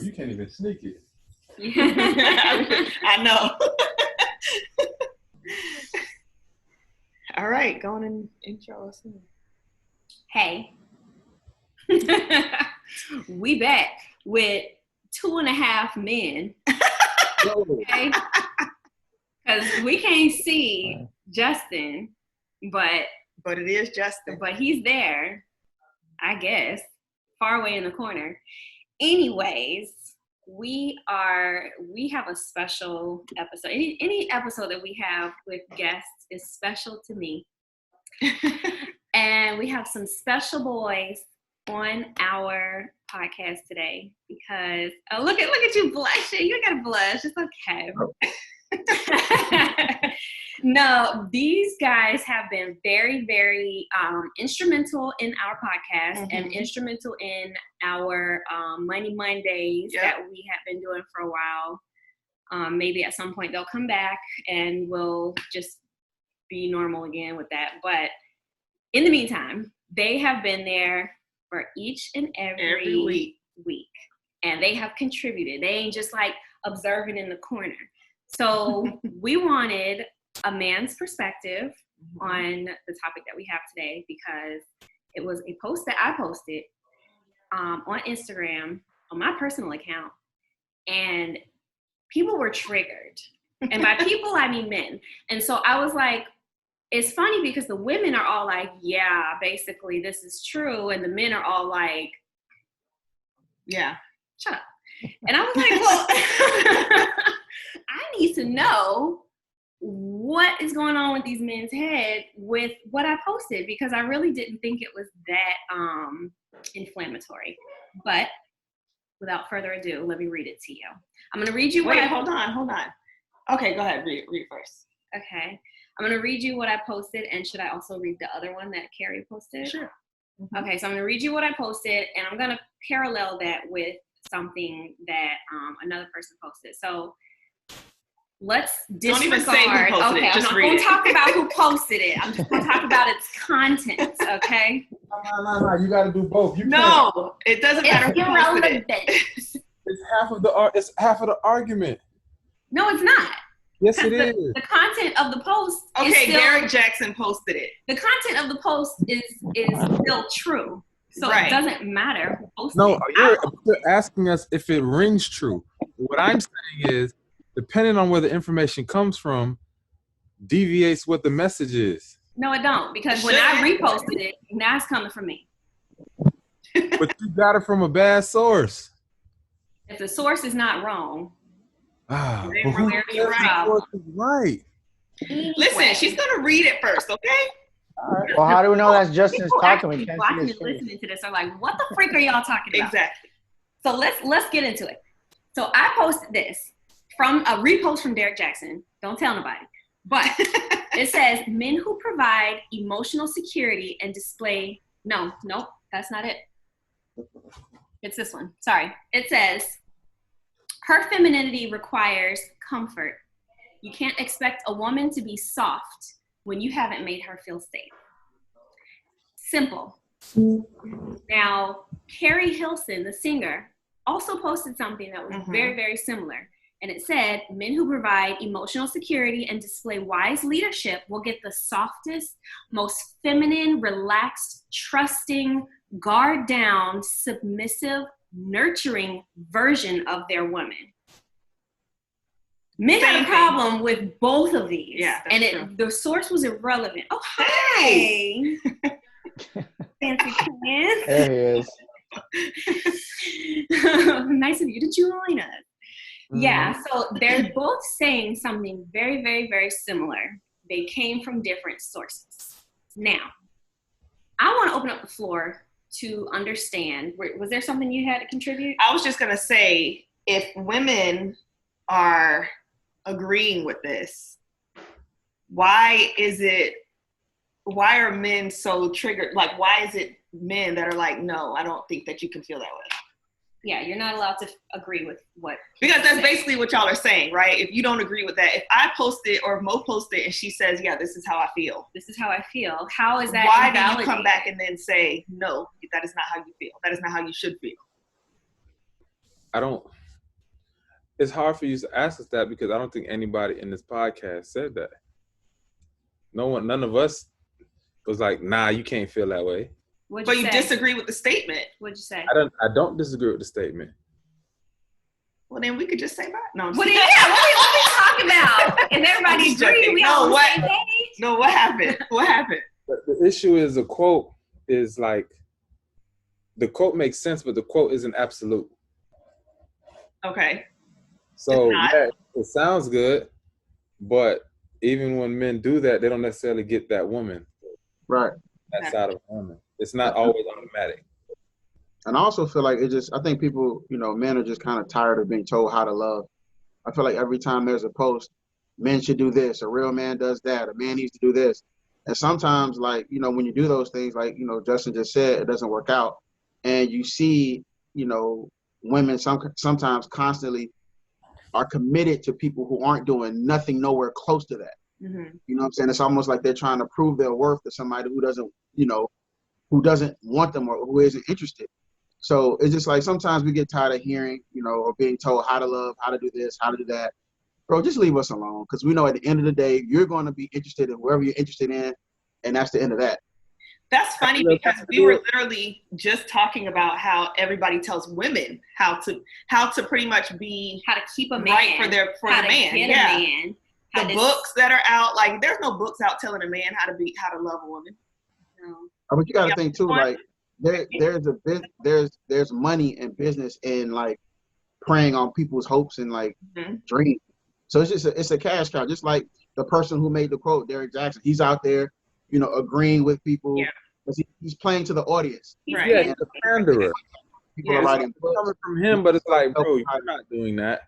Oh, you can't even sneak it. I know. All right, go on and intro us. Hey. We back with 2.5 men. Okay? Because we can't see Justin, but it is Justin. But he's there, I guess, far away in the corner. Anyways, we have a special episode. Any episode that we have with guests is special to me. And we have some special boys on our podcast today because look at you blushing. You gotta blush. It's okay. No, these guys have been very, very instrumental in our podcast and instrumental in our Money Mondays that we have been doing for a while. Maybe at some point they'll come back and we'll just be normal again with that. But in the meantime, they have been there for each and every week. And they have contributed. They ain't just like observing in the corner. So we wanted a man's perspective on the topic that we have today because it was a post that I posted on Instagram on my personal account, and people were triggered. And by people, I mean men. And so I was like, it's funny because the women are all like, yeah, basically this is true. And the men are all like, yeah, shut up. And I was like, well, I need to know what is going on with these men's head with what I posted because I really didn't think it was that inflammatory. But without further ado, let me read it to you. I'm going to read you what hold on. Okay, go ahead. Read first. Okay. I'm going to read you what I posted, and should I also read the other one that Carrie posted? Sure. Okay, so I'm going to read you what I posted, and I'm going to parallel that with something that another person posted. So let's disregard. Don't even say who posted it. Just I'm read not going it. to talk about who posted it. I'm just going to talk about its content, okay? No. You got to do both. You no, it doesn't matter who posted it. It's half of the argument. No, it's not. Yes, it is. The content of the post is still, Derek Jackson posted it. The content of the post is still true. So It doesn't matter who posted it. No, you're asking us if it rings true. What I'm saying is, depending on where the information comes from, deviates what the message is. No, it don't. Because when I reposted it, now it's coming from me. But you got it from a bad source. If the source is not wrong, but where's your problem? Right. Anyway. Listen, she's gonna read it first, okay? All right. Well, how do we know that's Justin's talking? We can't watching see and listening to this are like, what the freak are y'all talking about? Exactly. So let's get into it. So I posted this from a repost from Derek Jackson. Don't tell nobody. But it says, men who provide emotional security and display. Nope, that's not it. It's this one. Sorry. It says, her femininity requires comfort. You can't expect a woman to be soft when you haven't made her feel safe. Simple. Now, Carrie Hilson, the singer, also posted something that was very, very similar. And it said, men who provide emotional security and display wise leadership will get the softest, most feminine, relaxed, trusting, guard down, submissive, nurturing version of their woman. Men had a problem with both of these. Yeah, and the source was irrelevant. Oh, hi. Fancy pants. There he is. Nice of you to join us. Yeah, so they're both saying something very, very, very similar. They came from different sources. Now, I want to open up the floor to understand. Was there something you had to contribute? I was just going to say, if women are agreeing with this, why are men so triggered? Like, why is it men that are like, no, I don't think that you can feel that way? Yeah, you're not allowed to agree with what. Because that's basically what y'all are saying, right? If you don't agree with that, if I post it or if Mo posts it and she says, yeah, this is how I feel. This is how I feel. How is that Why invalidated? do you come back and then say, no, that is not how you feel. That is not how you should feel. I don't. It's hard for you to ask us that because I don't think anybody in this podcast said that. None of us was like, nah, you can't feel that way. But you disagree with the statement. What'd you say? I don't disagree with the statement. Well, then we could just say that. No, what are we talking about? If everybody agrees, we all on the same page. No, what happened? What happened? The issue is the quote is like, the quote makes sense, but the quote isn't absolute. Okay. So yeah, it sounds good, but even when men do that, they don't necessarily get that woman. Right. That side of a woman. It's not always automatic. And I also feel like I think people, men are just kind of tired of being told how to love. I feel like every time there's a post, men should do this, a real man does that, a man needs to do this. And sometimes, like, when you do those things, like, Justin just said, it doesn't work out. And you see, women sometimes constantly are committed to people who aren't doing nothing nowhere close to that. Mm-hmm. You know what I'm saying? It's almost like they're trying to prove their worth to somebody who doesn't want them or who isn't interested. So it's just like sometimes we get tired of hearing, or being told how to love, how to do this, how to do that. Bro, just leave us alone, because we know at the end of the day, you're going to be interested in whoever you're interested in, and that's the end of that. That's funny because we were literally just talking about how everybody tells women how to pretty much be how to keep a man right for the man. Yeah. A man. The books that are out, like there's no books out telling a man how to love a woman. No. But you got to think too, like there's money and business in like preying on people's hopes and like dreams. So it's a cash cow. Just like the person who made the quote, Derek Jackson, he's out there, agreeing with people. Yeah. He's playing to the audience. Right. Yeah, he's a panderer. People are writing books. Coming from him, but it's like, bro, you're not doing that.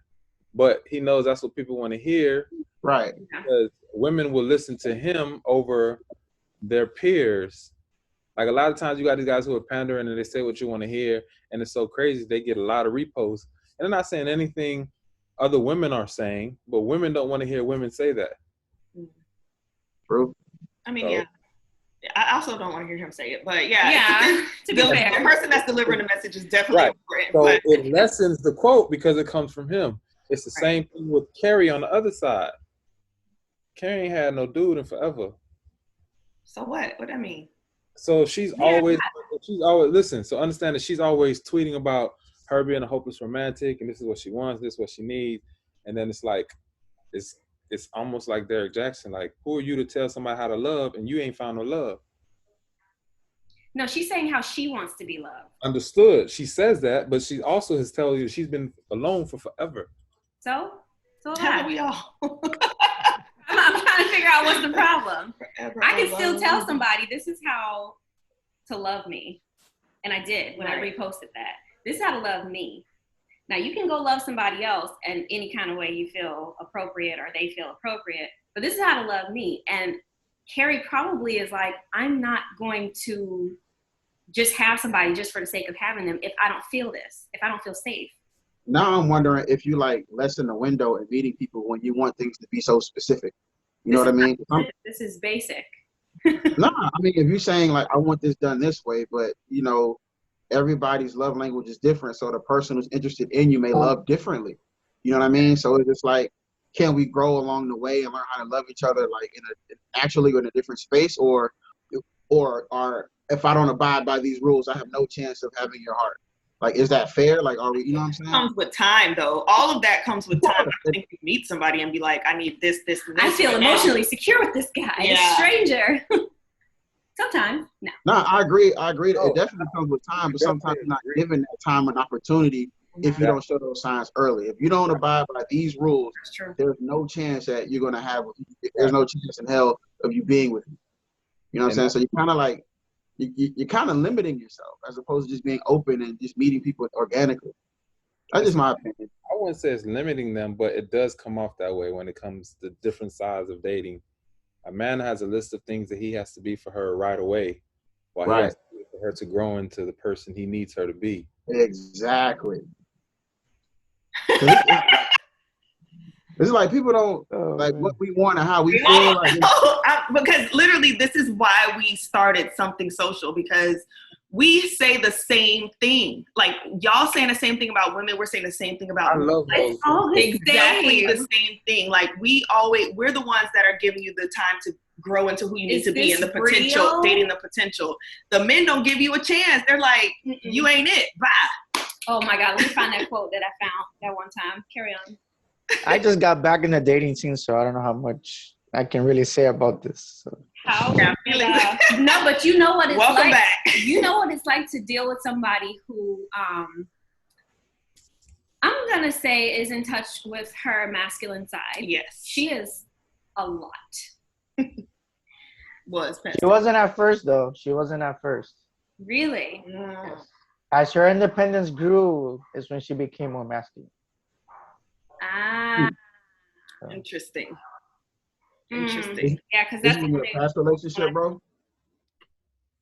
But he knows that's what people want to hear. Right. Because women will listen to him over their peers. Like a lot of times you got these guys who are pandering and they say what you want to hear, and it's so crazy they get a lot of reposts. And I'm not saying anything other women are saying, but women don't want to hear women say that. True. I mean, yeah. I also don't want to hear him say it, but yeah. To be fair, the person that's delivering the message is definitely important. So it lessens the quote because it comes from him. It's the same thing with Carrie on the other side. Carrie ain't had no dude in forever. So what? What do I mean? So she's always listen. So understand that she's always tweeting about her being a hopeless romantic, and this is what she wants, this is what she needs, and then it's like, it's almost like Derek Jackson. Like, who are you to tell somebody how to love, and you ain't found no love? No, she's saying how she wants to be loved. Understood. She says that, but she also has told you she's been alone for forever. So how we all. I'm trying to figure out what's the problem. Forever I can alone. still tell somebody this is how to love me. And I did when I reposted that. This is how to love me. Now you can go love somebody else in any kind of way you feel appropriate or they feel appropriate, but this is how to love me. And Carrie probably is like, I'm not going to just have somebody just for the sake of having them if I don't feel this, if I don't feel safe. Now I'm wondering if you like lessen the window and meeting people when you want things to be so specific. You know what I mean? This is basic. No, I mean, if you're saying like, I want this done this way, but everybody's love language is different. So the person who's interested in you may love differently. You know what I mean? So it's just like, can we grow along the way and learn how to love each other like actually in a different space, or if I don't abide by these rules, I have no chance of having your heart. Like, is that fair? Like, are we, you know what I'm saying? Comes with time, though. All of that comes with time. I think you meet somebody and be like, I need this, and this. I feel emotionally secure with this guy, a stranger. Sometimes, no. No, I agree. It definitely comes with time, but sometimes you're not given that time and opportunity if you don't show those signs early. If you don't abide by these rules, there's no chance that you're going to have, there's no chance in hell of you being with me. You know what I'm saying? So you're kind of like, you're kind of limiting yourself as opposed to just being open and just meeting people organically. That's just my opinion. I wouldn't say it's limiting them, but it does come off that way when it comes to different sides of dating. A man has a list of things that he has to be for her right away, while he has to be for her to grow into the person he needs her to be. Exactly. It's like people don't like what we want and how we feel. Like, because literally this is why we started Something Social, because we say the same thing. Like y'all saying the same thing about women, we're saying the same thing about I love those. exactly the same thing. Like we're the ones that are giving you the time to grow into who you need to be and the potential, real? dating the potential. The men don't give you a chance. They're like, you ain't it. Bye. Oh my God, let me find that quote that I found that one time. Carry on. I just got back in the dating scene, so I don't know how much I can really say about this. So. How? No, but you know what it's Welcome like. back. You know what it's like to deal with somebody who, I'm gonna say, is in touch with her masculine side. Yes, she is a lot. She wasn't at first, though. She wasn't at first. Really? Yes. As her independence grew, is when she became more masculine. Ah, interesting. Interesting. Yeah, because This that's is your past relationship, bro.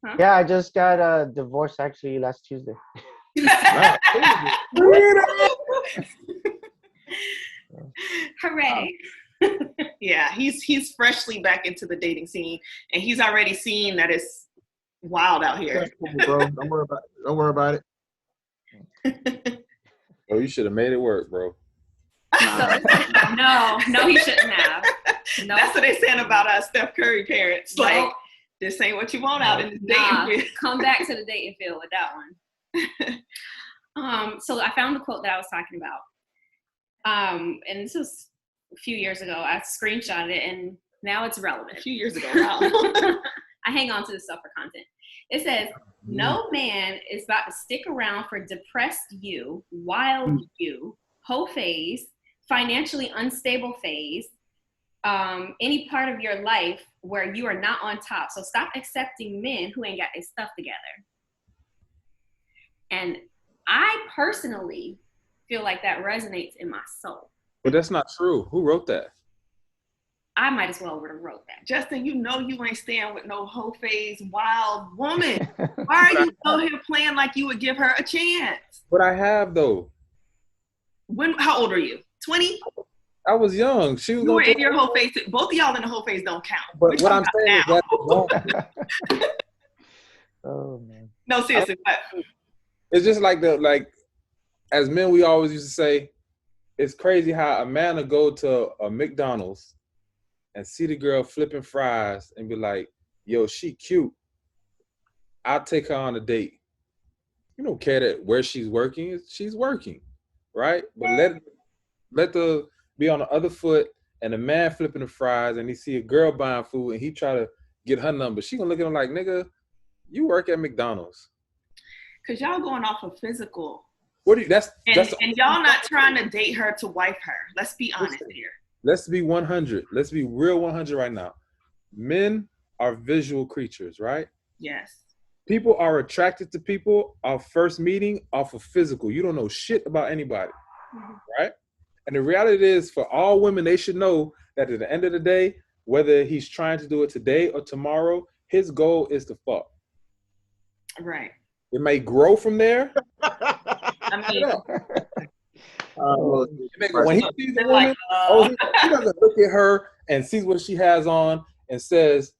Huh? Yeah, I just got a divorce actually last Tuesday. Hooray! Yeah, he's freshly back into the dating scene, and he's already seen that it's wild out here. That's cool, bro. Don't worry about it. Bro, you should have made it work, bro. No, he shouldn't have. No. That's what they saying about us Steph Curry parents. No. Like, this ain't what you want out in the dating field. Come back to the dating field with that one. So I found the quote that I was talking about. And this was a few years ago. I screenshotted it, and now it's relevant. A few years ago, wow. I hang on to this stuff for content. It says, no man is about to stick around for depressed you, wild you, hoe phase, financially unstable phase, any part of your life where you are not on top. So stop accepting men who ain't got their stuff together. And I personally feel like that resonates in my soul. But that's not true. Who wrote that? I might as well have wrote that. Justin, you know you ain't staying with no hoe phase wild woman. Why are you out here playing like you would give her a chance? But I have, though. How old are you? 20? I was young. She was. You were in your whole phase. Both of y'all in the whole phase don't count. But what I'm saying is that Oh man. No, seriously. it's just like as men, we always used to say, it's crazy how a man will go to a McDonald's and see the girl flipping fries and be like, yo, she cute. I'll take her on a date. You don't care that where she's working. She's working, right? But let the be on the other foot, and the man flipping the fries, and he see a girl buying food, and he try to get her number. She gonna look at him like, nigga, you work at McDonald's. Cause y'all going off of physical. What do you? That's and y'all not trying to date her to wife her. Let's be honest here. Let's be 100. Let's be real 100 right now. Men are visual creatures, right? Yes. People are attracted to people off first meeting off of physical. You don't know shit about anybody, right? And the reality is, for all women, they should know that at the end of the day, whether he's trying to do it today or tomorrow, his goal is to fuck. Right. It may grow from there. I mean, when he sees a woman, he doesn't look at her and sees what she has on and says,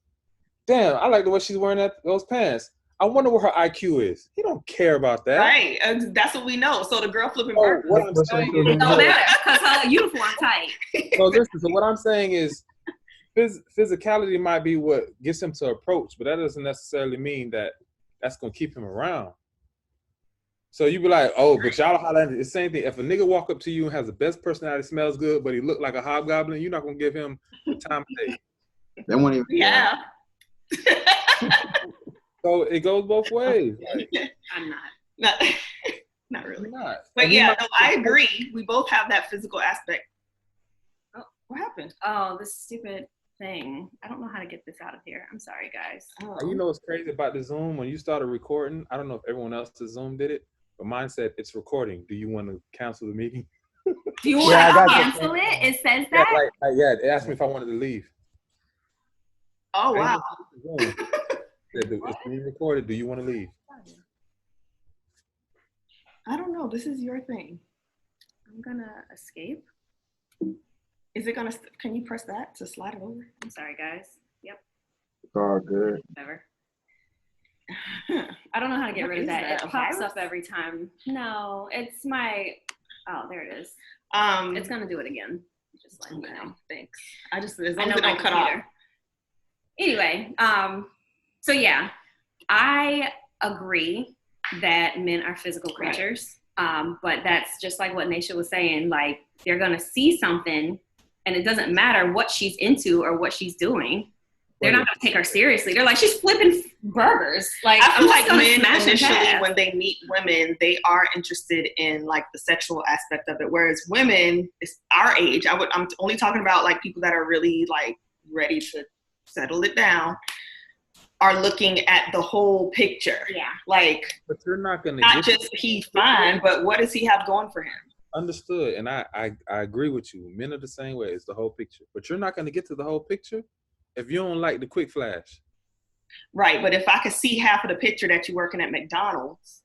damn, I like the way she's wearing those pants. I wonder what her IQ is. He don't care about that. Right. That's what we know. So the girl flipping burgers. What I'm saying It don't matter because her uniform tight. So listen, so what I'm saying is physicality might be what gets him to approach, but that doesn't necessarily mean that that's going to keep him around. So you be like, oh, but y'all holler at the same thing. If a nigga walk up to you and has the best personality, smells good, but he look like a hobgoblin, you're not going to give him the time of day. They won't even. Yeah. So it goes both ways. Like, I'm not. Not really. not. But yeah, no, I agree. We both have that physical aspect. Oh, what happened? Oh, this stupid thing. I don't know how to get this out of here. I'm sorry, guys. Oh. You know what's crazy about the Zoom? When you started recording, I don't know if everyone else's Zoom did it, but mine said it's recording. Do you want to cancel the meeting? Do you want to cancel it? It says that? Yeah, it asked me if I wanted to leave. Oh, wow. It's being recorded. Do you want to leave? I don't know. This is your thing. I'm going to escape. Is it going to, can you press that to slide it over? I'm sorry, guys. Yep. It's all good. Whatever. I don't know how to get What rid of is that. that, It a pops virus? up every time. No, it's my. Oh, there it is. It's gonna do it again. Just letting you know. Thanks. I just as I long know as it my don't cut off. computer. Anyway, so yeah, I agree that men are physical creatures. But that's just like what Naisha was saying. Like, they're gonna see something, and it doesn't matter what she's into or what she's doing. They're not gonna take her seriously. They're like, she's flipping burgers. Like, I feel like gonna men smash her initially, past. when they meet women, they are interested in like the sexual aspect of it. Whereas women, it's our age. I'm only talking about like people that are really like ready to settle it down, are looking at the whole picture. Yeah. Like, But you're not gonna not get just he's fine, but what does he have going for him? understood, and I agree with you. Men are the same way. It's the whole picture. But you're not gonna get to the whole picture if you don't like the quick flash. Right, but if I could see half of the picture that you're working at McDonald's,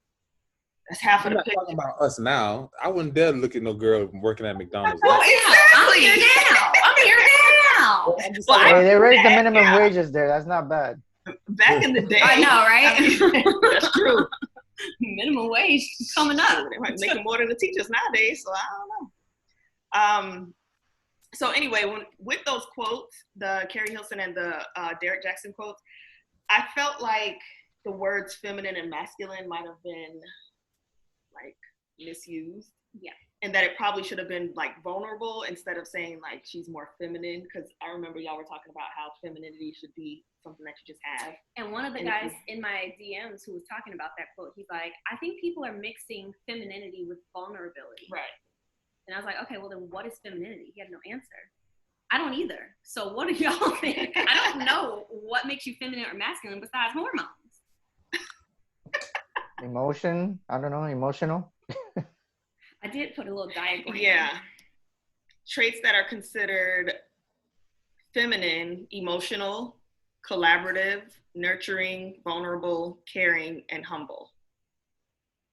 that's half I'm of the not picture. talking about us now. I wouldn't dare look at no girl working at McDonald's. Well, I'm exactly. here now. I'm here now. I'm just Well, saying, Hey, they raised the Yeah. minimum wages there. That's not bad. Back in the day, I know, right? that's true. Minimum wage coming up. They might be making more than the teachers nowadays, so I don't know. So anyway, with those quotes, the Carrie Hilson and the Derek Jackson quotes, I felt like the words feminine and masculine might have been like misused. Yeah. And that it probably should have been like vulnerable instead of saying like she's more feminine, because I remember y'all were talking about how femininity should be something that you just have. And one of the And guys in my DMs who was talking about that quote, he's like, I think people are mixing femininity with vulnerability. Right. And I was like, okay, well then what is femininity? He had no answer. I don't either. So what do y'all think? I don't know what makes you feminine or masculine besides hormones. Emotion. I don't know. Emotional. I did put a little diagram. Yeah. Traits that are considered feminine: emotional, collaborative, nurturing, vulnerable, caring, and humble.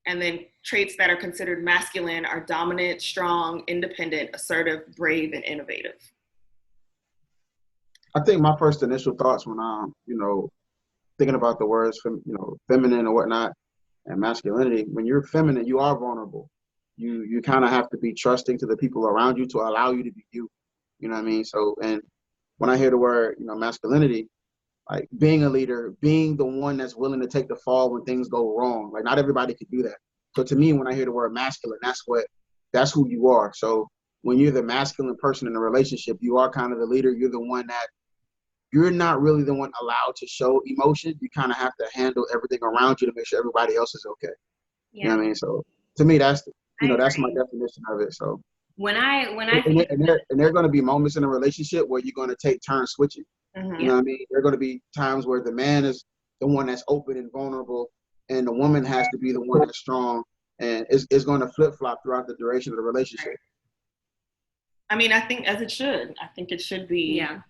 And then traits that are considered masculine are dominant, strong, independent, assertive, brave, and innovative. I think my first initial thoughts when I'm, thinking about the words, feminine or whatnot, and masculinity, when you're feminine, you are vulnerable. You kind of have to be trusting to the people around you to allow you to be you. You know what I mean? So, and when I hear the word, masculinity, like being a leader, being the one that's willing to take the fall when things go wrong. Like, not everybody can do that. So to me, when I hear the word masculine, that's who you are. So when you're the masculine person in a relationship, you are kind of the leader. You're the one that, you're not really the one allowed to show emotion. You kind of have to handle everything around you to make sure everybody else is okay. Yeah. You know what I mean? So to me, that's that's my definition of it. So when I and there are going to be moments in a relationship where you're going to take turns switching. Mm-hmm. You know what I mean? There are going to be times where the man is the one that's open and vulnerable, and the woman has to be the one that's strong, and it's going to flip flop throughout the duration of the relationship. I mean, I think as it should. I think it should be yeah.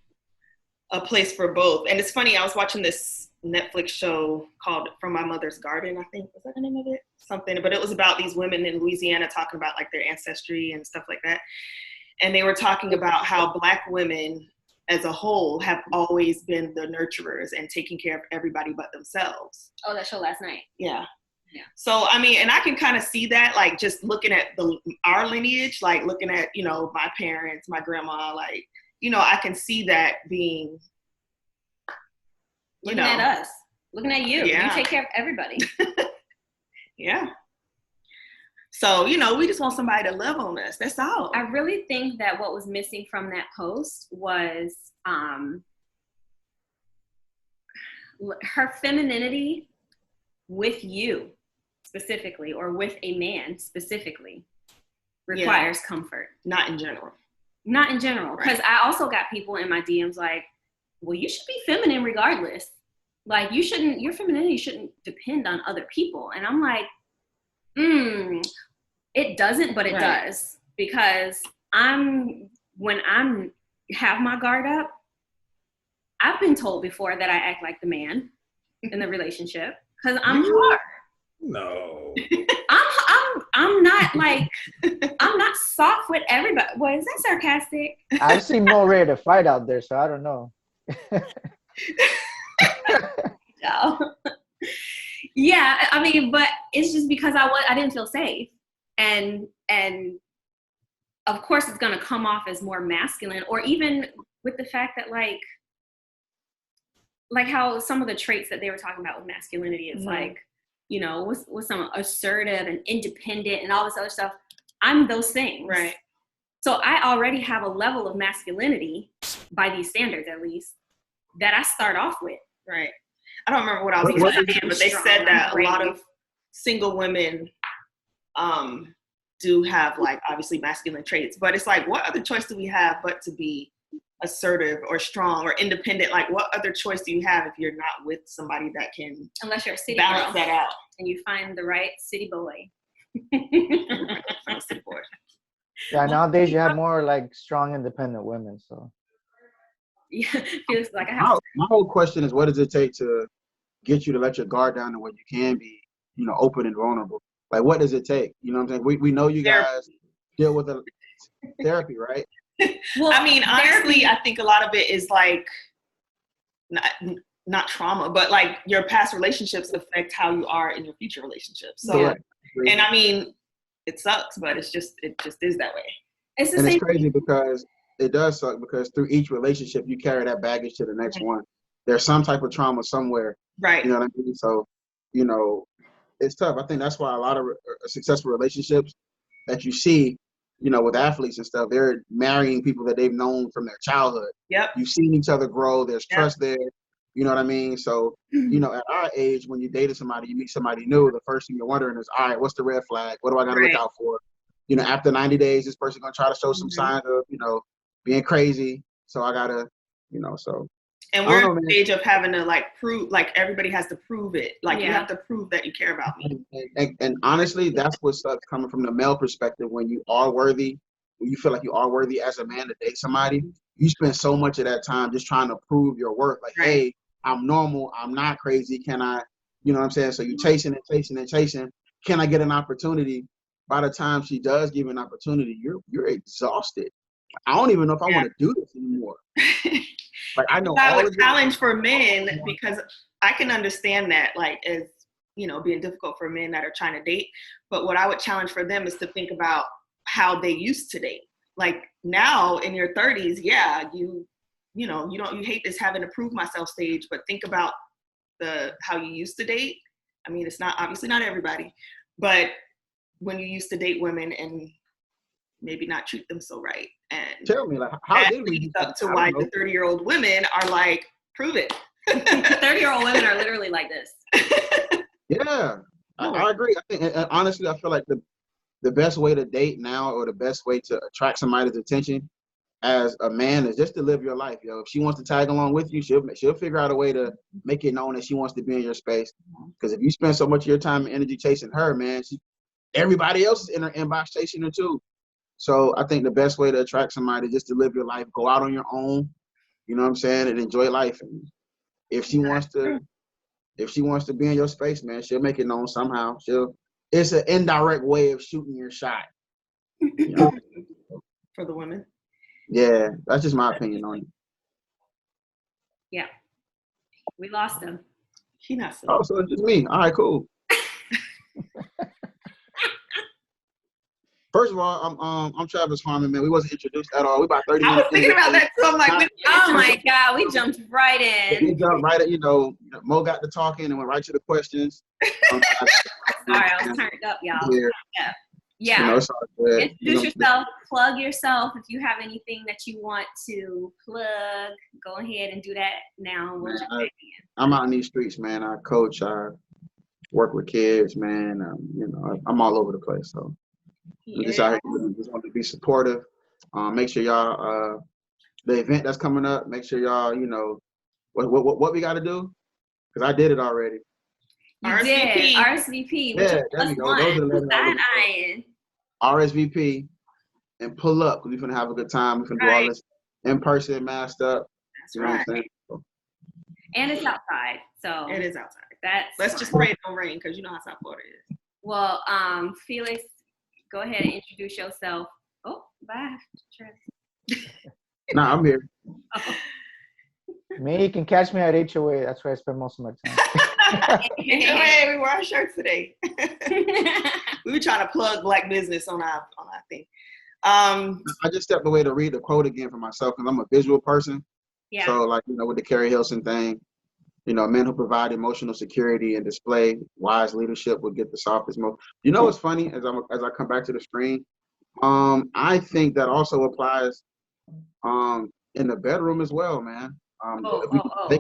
a place for both. And it's funny, I was watching this Netflix show called From My Mother's Garden, I think. Was that the name of it? Something. But it was about these women in Louisiana talking about like their ancestry and stuff like that. And they were talking about how Black women as a whole have always been the nurturers and taking care of everybody but themselves. Oh, that show last night. Yeah. Yeah. So, I mean, and I can kind of see that, like, just looking at our lineage, like looking at, my parents, my grandma, like, I can see that being, looking at us, looking at you. Yeah. You take care of everybody. Yeah. So, we just want somebody to love on us. That's all. I really think that what was missing from that post was her femininity with you specifically, or with a man specifically, requires comfort. Not in general. Not in general. Because I also got people in my DMs like, well, you should be feminine regardless. Like, your femininity shouldn't depend on other people. And I'm like, it doesn't, but it does. Because when I'm have my guard up, I've been told before that I act like the man in the relationship because I'm hard. No. I'm not like, I'm not soft with everybody. Well, is that sarcastic? I've seen more ready to fight out there, so I don't know. No. Yeah, I mean, but it's just because I didn't feel safe, and of course it's gonna come off as more masculine, or even with the fact that like how some of the traits that they were talking about with masculinity is like, you know, with some assertive and independent and all this other stuff. I'm those things, right? So I already have a level of masculinity by these standards, at least, that I start off with, right? I don't remember what I was saying, but they said that a lot of single women do have like obviously masculine traits, but it's like, what other choice do we have but to be assertive or strong or independent? Like, what other choice do you have if you're not with somebody that can, unless you're a city balance girl that out and you find the right city boy? Yeah, nowadays you have more like strong, independent women. So yeah, feels like I have. My whole question is, what does it take to get you to let your guard down to where you can be, you know, open and vulnerable? Like, what does it take? You know what I'm saying? We know you guys deal with a therapy, right? Well, I mean, honestly, I think a lot of it is like not trauma, but like your past relationships affect how you are in your future relationships. So, yeah. And I mean, it sucks, but it just is that way. It's the and same it's crazy thing. because it does suck, because through each relationship you carry that baggage to the next one. There's some type of trauma somewhere, right? You know what I mean? So, you know, it's tough. I think that's why a lot of successful relationships that you see, you know, with athletes and stuff, they're marrying people that they've known from their childhood. Yep. You've seen each other grow. There's trust there. You know what I mean? So, you know, at our age, when you dated somebody, you meet somebody new, the first thing you're wondering is, all right, what's the red flag? What do I got to look out for? You know, after 90 days, this person going to try to show some signs of, you know, being crazy. So I got to, you know, so. And we're at the stage of having to like prove, like everybody has to prove it. Like you have to prove that you care about me. And honestly, that's what sucks coming from the male perspective. When you are worthy, when you feel like you are worthy as a man to date somebody, you spend so much of that time just trying to prove your worth. Like, hey, I'm normal. I'm not crazy. Can I, you know what I'm saying? So you're chasing and chasing and chasing. Can I get an opportunity? By the time she does give you an opportunity, you're exhausted. I don't even know if I want to do this anymore. Like, I know I would challenge for men, because I can understand that, like, as you know, being difficult for men that are trying to date. But what I would challenge for them is to think about how they used to date. Like now in your 30s, yeah, you know, you hate this having to prove myself stage, but think about how you used to date. I mean, it's not obviously not everybody, but when you used to date women and maybe not treat them so right. And tell me, like, how did we leads up to why the 30-year-old women are like, prove it. 30-year-old women are literally like this. Yeah, I agree. I think, and honestly, I feel like the best way to date now, or the best way to attract somebody's attention as a man, is just to live your life, yo. If she wants to tag along with you, she'll figure out a way to make it known that she wants to be in your space. Because if you spend so much of your time and energy chasing her, man, everybody else is in her inbox chasing her too. So I think the best way to attract somebody is just to live your life, go out on your own, you know what I'm saying, and enjoy life. And if she wants to be in your space, man, she'll make it known somehow. It's an indirect way of shooting your shot. You know? For the women. Yeah, that's just my opinion on it. Yeah. We lost him. He not so. Oh, so it's just me. All right, cool. First of all, I'm Travis Harmon, man. We wasn't introduced at all. We about 30 minutes. I was thinking about that too. I'm like, oh my God, we jumped right in. We jumped right at, Mo got to talking and went right to the questions. Sorry, I was turned up, y'all. Yeah. You know, it's all good. Introduce yourself, plug yourself. If you have anything that you want to plug, go ahead and do that now. Man, I'm out in these streets, man. I coach, I work with kids, man. I'm all over the place. So I'm just out here, just want to be supportive. Make sure y'all, the event that's coming up, make sure y'all, what we got to do, because I did it already. RSVP. Yeah, there you go. Those are the RSVP and pull up, because we're gonna have a good time. We're gonna do all this in person, masked up. That's right. And it's outside, so it is outside. Let's just pray it don't rain, because you know how South Florida is. Well, Felix, go ahead and introduce yourself. Oh, bye. Nah, I'm here. Me, you can catch me at HOA. That's where I spend most of my time. Hey, we wore our shirts today. We were trying to plug Black business on our thing. I just stepped away to read the quote again for myself because I'm a visual person. Yeah. So, like, with the Carrie Hilson thing, men who provide emotional security and display wise leadership will get the softest most. What's funny as I come back to the screen? I think that also applies in the bedroom as well, man. Wait.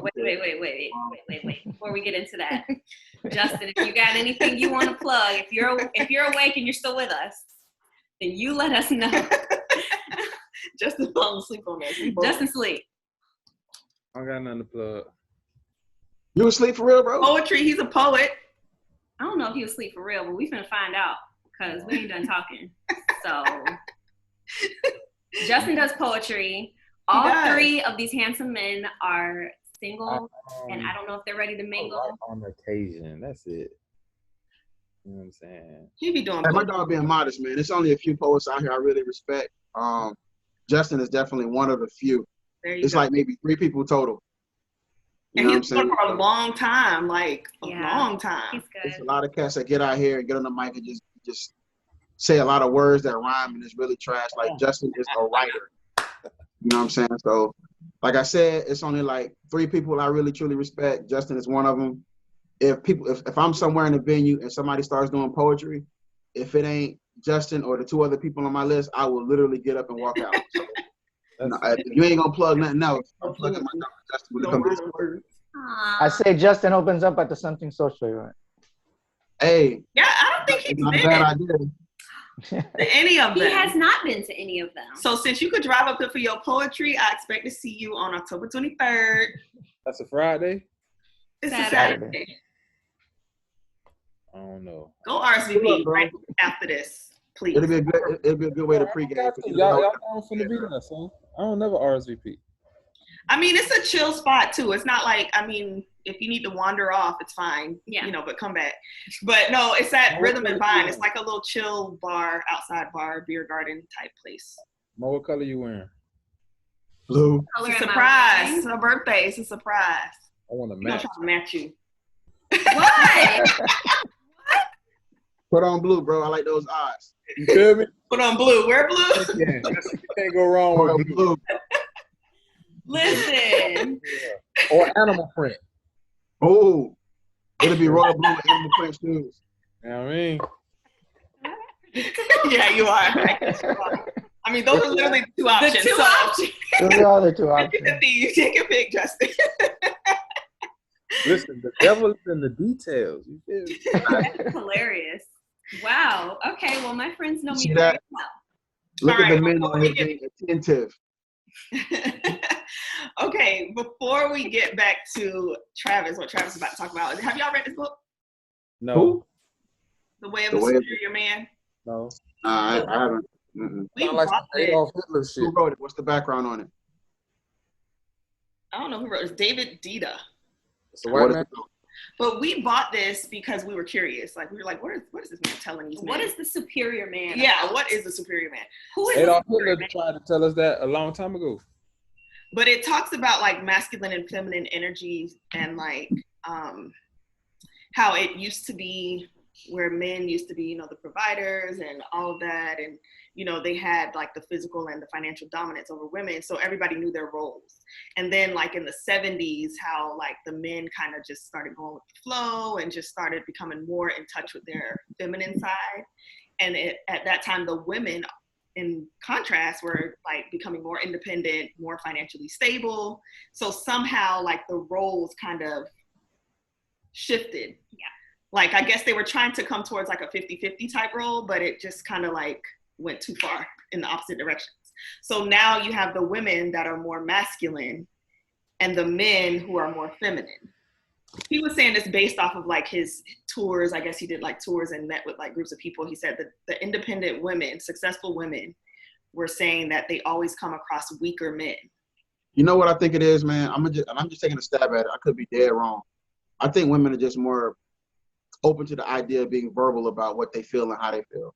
Before we get into that, Justin, if you got anything you want to plug, if you're awake and you're still with us, then you let us know. Justin falling asleep on us. Justin sleep. I don't got nothing to plug. You asleep for real, bro? Poetry. He's a poet. I don't know if he was asleep for real, but we finna find out because we ain't done talking. So Justin does poetry. All three of these handsome men are single, and I don't know if they're ready to mingle. On occasion, that's it. You know what I'm saying? He be doing. Hey, my dog being modest, man. There's only a few poets out here I really respect. Justin is definitely one of the few. It's like maybe 3 people total. And he's been for a long time, like a long time. He's good. There's a lot of cats that get out here and get on the mic and just say a lot of words that rhyme and it's really trash. Like Justin is a writer. You know what I'm saying? So, like I said, it's only like 3 people I really truly respect. Justin is one of them. If I'm somewhere in a venue and somebody starts doing poetry, if it ain't Justin or the 2 other people on my list, I will literally get up and walk out. So, you ain't gonna plug nothing else. I'm plugging my dog Justin when it comes to this word. I say Justin opens up at the something social event. Hey. Yeah, I don't think he's not a bad idea. To any of them. He has not been to any of them. So since you could drive up there for your poetry, I expect to see you on October 23rd. That's a Friday? It's a Saturday. I don't know. Go RSVP right after this, please. It'll be a good way to pregame. Y'all finna be there, son. I don't never RSVP. I mean, it's a chill spot too. It's not like, if you need to wander off, it's fine. Yeah. But come back. But no, it's at Rhythm and Vine. It's like a little chill bar, outside bar, beer garden type place. Mo, what color you wearing? Blue. It's a surprise. It's her birthday. It's a surprise. I want to I'm match. trying to match you. What? Put on blue, bro. I like those eyes. You feel me? Put on blue. Wear blue. You can't go wrong with blue. Listen. Or animal print. Oh, it'll be royal blue with animal print shoes. You know what I mean? Yeah, you are. I mean, those are literally the 2 options. The 2 options. Those are the 2 options. You take your pick, Justin. Listen, the devil is in the details. You feel me? That's hilarious. Wow. Okay. Well, my friends know me See very that? well. Look All at the right, men on here being attentive. Okay, before we get back to Travis, what Travis is about to talk about, have y'all read this book? No. Who? The Way of the Superior Man? No. I haven't. Mm-mm. We Sound like bought some it. Adolf Hitler shit. Who wrote it? What's the background on it? I don't know who wrote it. It's David Dita. It's a white What is man. it? But we bought this because we were curious. Like, we were like, what is this man telling these men? What is the superior man? Yeah, what is the superior man? Who is Adolf the superior Hitler man? tried to tell us that a long time ago. But it talks about like masculine and feminine energies and like how it used to be where men used to be, the providers and all of that. And, they had like the physical and the financial dominance over women. So everybody knew their roles. And then like in the 70s, how like the men kind of just started going with the flow and just started becoming more in touch with their feminine side. And at that time, the women, in contrast, were like becoming more independent, more financially stable. So somehow like the roles kind of shifted. Yeah. Like, I guess they were trying to come towards like a 50-50 type role, but it just kind of like went too far in the opposite directions. So now you have the women that are more masculine and the men who are more feminine. He was saying this based off of like his tours. I guess he did like tours and met with like groups of people. He said that the independent women, successful women, were saying that they always come across weaker men. You know what I think it is, man? I'm just taking a stab at it. I could be dead wrong. I think women are just more open to the idea of being verbal about what they feel and how they feel.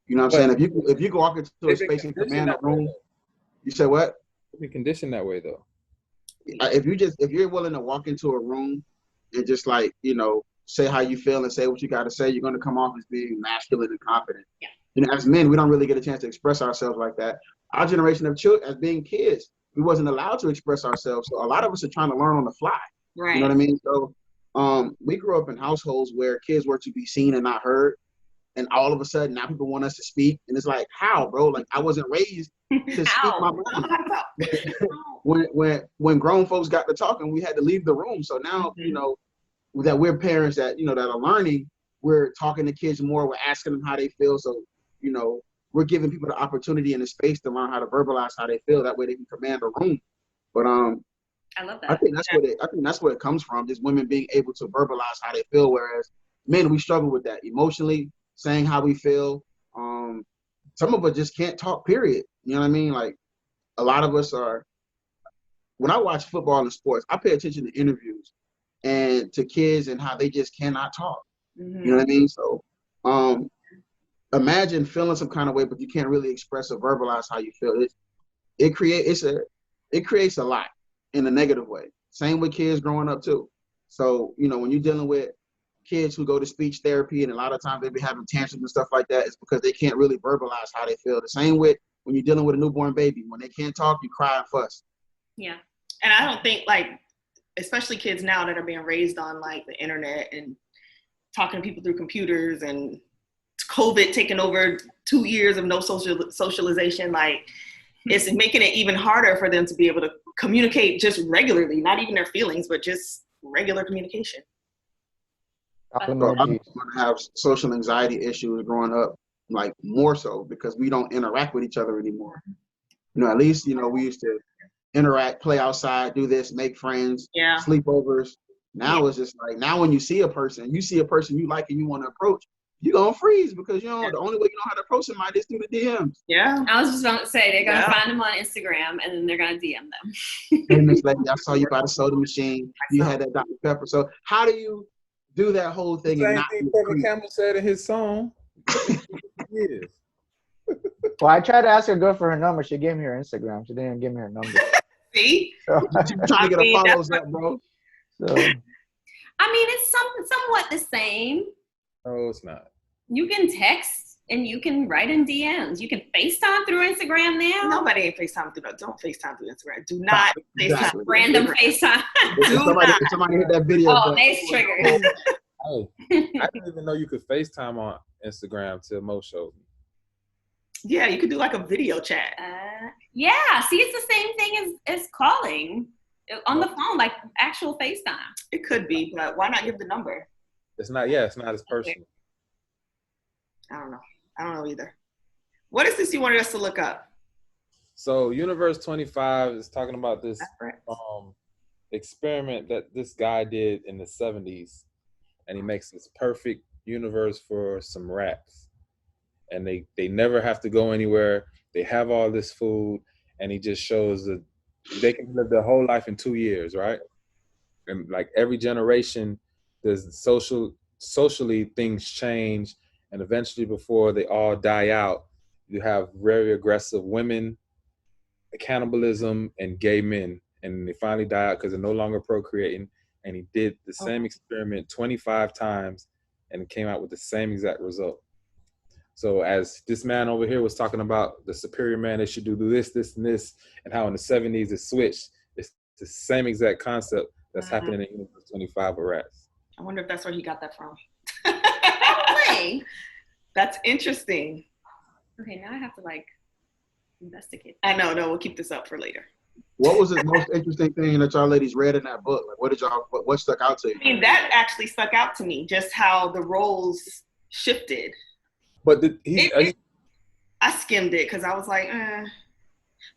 You know what I'm saying? If you go walk into a space and command a room, you say what? Be conditioned that way though. If you're willing to walk into a room and just like, you know, say how you feel and say what you got to say, you're going to come off as being masculine and confident. Yeah. You know, as men, we don't really get a chance to express ourselves like that. Our generation of children, as being kids, we wasn't allowed to express ourselves. So a lot of us are trying to learn on the fly. Right. You know what I mean? So we grew up in households where kids were to be seen and not heard. And all of a sudden, now people want us to speak. And it's like, how, bro? Like, I wasn't raised to speak my mind. When grown folks got to talking, we had to leave the room. So now, you know, that we're parents that, you know, that are learning, we're talking to kids more. We're asking them how they feel. So, you know, we're giving people the opportunity and the space to learn how to verbalize how they feel. That way they can command a room. But I love that. I think that's where it comes from, just women being able to verbalize how they feel, whereas men, we struggle with that emotionally, saying how we feel. Some of us just can't talk, period. You know what I mean? Like, a lot of us are, when I watch football and sports, I pay attention to interviews and to kids and how they just cannot talk. You know what I mean? So imagine feeling some kind of way, but you can't really express or verbalize how you feel. It creates a lot in a negative way. Same with kids growing up too. So, you know, when you're dealing with kids who go to speech therapy, and a lot of times they be having tantrums and stuff like that, it's because they can't really verbalize how they feel. The same with when you're dealing with a newborn baby. When they can't talk, you cry and fuss. Yeah. And I don't think, like, especially kids now that are being raised on like the internet and talking to people through computers, and COVID taking over 2 years of no socialization, like, it's making it even harder for them to be able to communicate just regularly, not even their feelings, but just regular communication. So I'm going to have social anxiety issues growing up, like, more so because we don't interact with each other anymore. You know, at least, you know, we used to interact, play outside, do this, make friends, sleepovers. Now it's just like, now when you see a person you like and you want to approach, you're going to freeze because, you know, the only way you know how to approach somebody is through the DMs. Yeah. I was just going to say, they're going to find them on Instagram and then they're going to DM them. Hey, Miss Lady, I saw you by the soda machine. You had that Dr. Pepper. So how do you do that whole thing? Same thing Kevin Campbell said in his song. Yes. Well, I tried to ask her to go for her number. She gave me her Instagram. She didn't give me her number. See? So, trying to get a follows up, bro. So, I mean, it's somewhat the same. No, it's not. You can text and you can write in DMs. You can FaceTime through Instagram now. Nobody ain't FaceTime through that. Don't FaceTime through Instagram. Do not FaceTime. Random FaceTime. If somebody hit that video. Oh, Nate's triggered. Hey, I didn't even know you could FaceTime on Instagram till Mo showed me. Yeah, you could do like a video chat. Yeah, see, it's the same thing as calling on the phone, like actual FaceTime. It could be, but why not give the number? It's not as personal. I don't know either. What is this you wanted us to look up? So Universe 25 is talking about this experiment that this guy did in the 70s, and he makes this perfect universe for some rats. And they never have to go anywhere. They have all this food, and he just shows that they can live their whole life in 2 years, right? And like every generation, there's socially things change, and eventually before they all die out, you have very aggressive women, cannibalism, and gay men, and they finally die out because they're no longer procreating. And he did the same experiment 25 times, and it came out with the same exact result. So as this man over here was talking about the superior man, they should do this, this, and this, and how in the 70s it switched. It's the same exact concept that's happening in Universe 25 with rats. I wonder if that's where he got that from. Probably. That's interesting. Okay, now I have to investigate. I know. No, we'll keep this up for later. What was the most interesting thing that y'all ladies read in that book? Like, what stuck out to you? I mean, that actually stuck out to me, just how the roles shifted. But I skimmed it because I was like,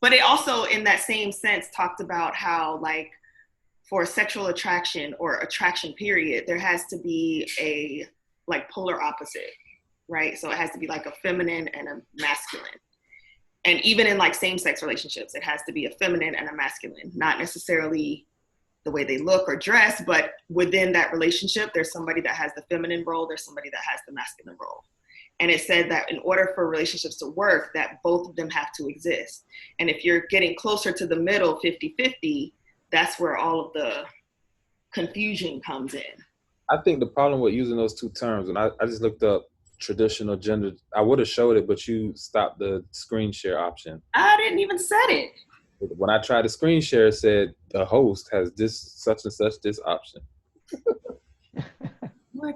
But it also, in that same sense, talked about how, like, for sexual attraction or attraction period, there has to be a, like, polar opposite, right? So it has to be like a feminine and a masculine. And even in like same-sex relationships, it has to be a feminine and a masculine, not necessarily the way they look or dress, but within that relationship, there's somebody that has the feminine role, there's somebody that has the masculine role. And it said that in order for relationships to work, that both of them have to exist. And if you're getting closer to the middle, 50-50, that's where all of the confusion comes in. I think the problem with using those two terms, and I just looked up traditional gender. I would have showed it, but you stopped the screen share option. I didn't even set it. When I tried to screen share, it said the host has this such and such this option. What?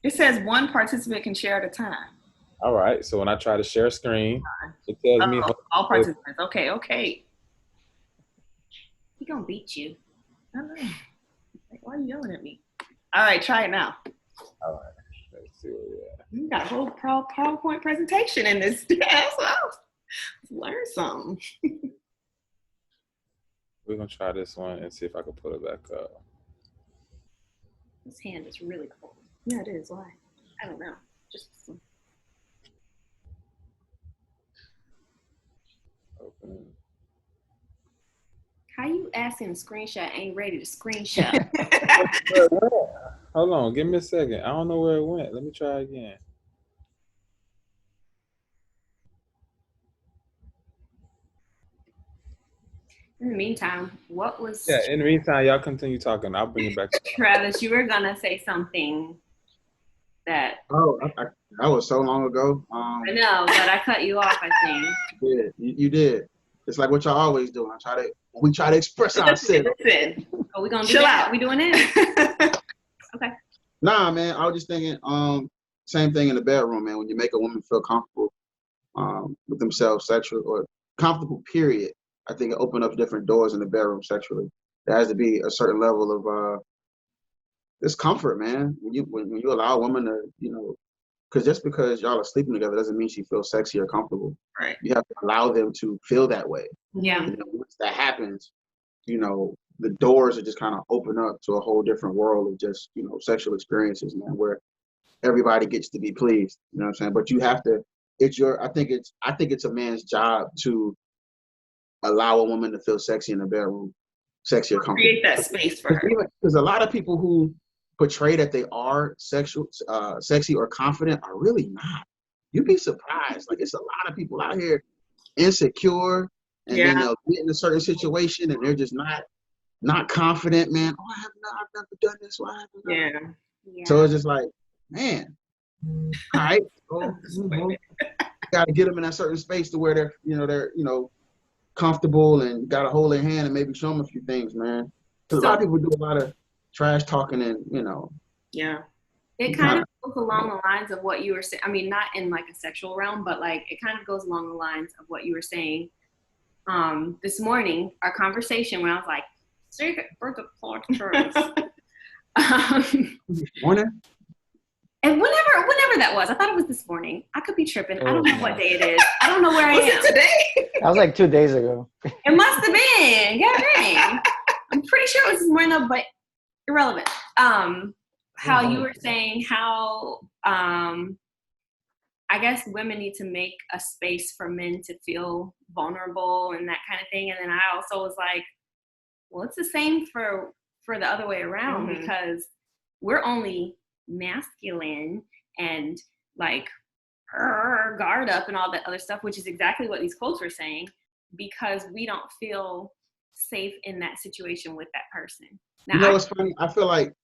It says one participant can share at a time. All right. So when I try to share screen, it tells me all participants. Okay. He gonna beat you. I don't know. Like, why are you yelling at me? All right, try it now. All right. Let's see where we're at. You got a whole PowerPoint presentation in this. Let's learn something. We're gonna try this one and see if I can put it back up. This hand is really cold. Yeah, it is. Why? I don't know. Just Open. how you asking to screenshot ain't ready to screenshot? Hold on, give me a second. I don't know where it went. Let me try again. In the meantime, what was Yeah, in the meantime, y'all continue talking. I'll bring it back to Travis, you were gonna say something that Oh, that was so long ago. I know, but I cut you off, I think. You did. It's like what y'all always do. We try to express ourselves. Listen. Oh, we gonna do Chill that? out. We doing it? Okay. Nah, man. I was just thinking, same thing in the bedroom, man. When you make a woman feel comfortable with themselves sexually or comfortable, period, I think it opens up different doors in the bedroom sexually. There has to be a certain level of discomfort, man. When you allow a woman to, because just because y'all are sleeping together doesn't mean she feels sexy or comfortable. Right. You have to allow them to feel that way. Yeah. Once that happens, the doors are just kind of open up to a whole different world of just, sexual experiences, man, where everybody gets to be pleased. You know what I'm saying? But you have to, I think it's a man's job to allow a woman to feel sexy in the bedroom, sexy or comfortable. Create that space for her. Because a lot of people who portray that they are sexy or confident are really not. You'd be surprised. Like, it's a lot of people out here insecure, and then they'll get in a certain situation and they're just not confident, man. Oh, I've never done this. Why haven't I? Yeah. So it's just like, man, all right, got to get them in that certain space to where they're comfortable and got to hold their hand and maybe show them a few things, man. Because a lot of people do a lot of trash talking and Yeah. It kind of goes along the lines of what you were saying. I mean, not in like a sexual realm, but like it kind of goes along the lines of what you were saying this morning. Our conversation when I was like, "Secret for the podcast." Morning. And whenever that was, I thought it was this morning. I could be tripping. I don't know what day it is. I don't know where I am. Was it today? That was like 2 days ago. It must have been. Yeah, dang. I'm pretty sure it was this morning though, but irrelevant. How you were saying how I guess women need to make a space for men to feel vulnerable and that kind of thing. And then I also was like, well, it's the same for the other way around, because we're only masculine and like guard up and all that other stuff, which is exactly what these quotes were saying, because we don't feel safe in that situation with that person. Now, It's funny. I feel like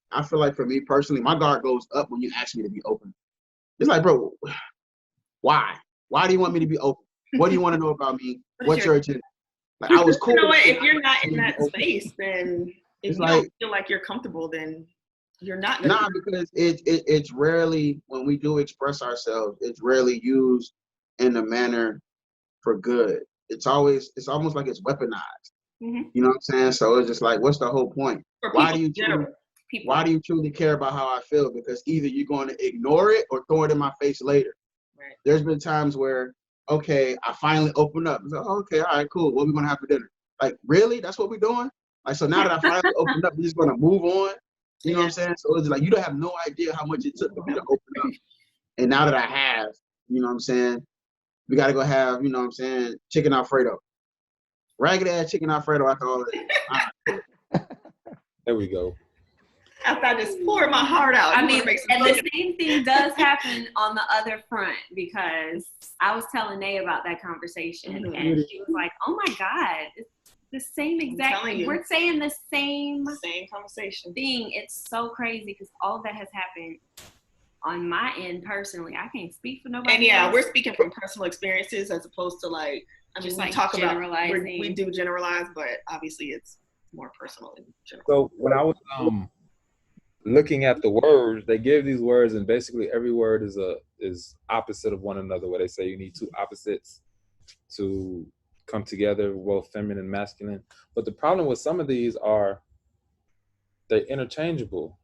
for me personally, my guard goes up when you ask me to be open. It's like, bro, why? Why do you want me to be open? What do you want to know about me? What's your agenda? Like, I was cool. You know what? If you're not in that space, then if you don't feel like you're comfortable, then you're not. Because it's rarely, when we do express ourselves, it's rarely used in a manner for good. It's almost like it's weaponized. You know what I'm saying? So it's just like, what's the whole point? Why do you truly care about how I feel? Because either you're going to ignore it or throw it in my face later. Right. There's been times where, okay, I finally opened up. Like, oh, okay, all right, cool. What are we going to have for dinner? Like, really? That's what we're doing? Like, so now that I finally opened up, we're just going to move on? You know what I'm saying? So it's like, you don't have no idea how much it took for me to open up. And now that I have, you know what I'm saying, we got to go have, you know what I'm saying, chicken Alfredo. Ragged ass chicken Alfredo after all of that. There we go. After I just poured my heart out. I mean, and the same thing does happen on the other front, because I was telling Nay about that conversation, and she was like, "Oh my God, The same exact. We're saying the same conversation thing. It's so crazy because all of that has happened on my end personally. I can't speak for nobody. And else. We're speaking from personal experiences as opposed to like. I mean, we talk about we do generalize, but obviously it's more personal in general. So when I was looking at the words, they give these words, and basically every word is opposite of one another. Where they say you need two opposites to come together, both feminine and masculine. But the problem with some of these are they're interchangeable.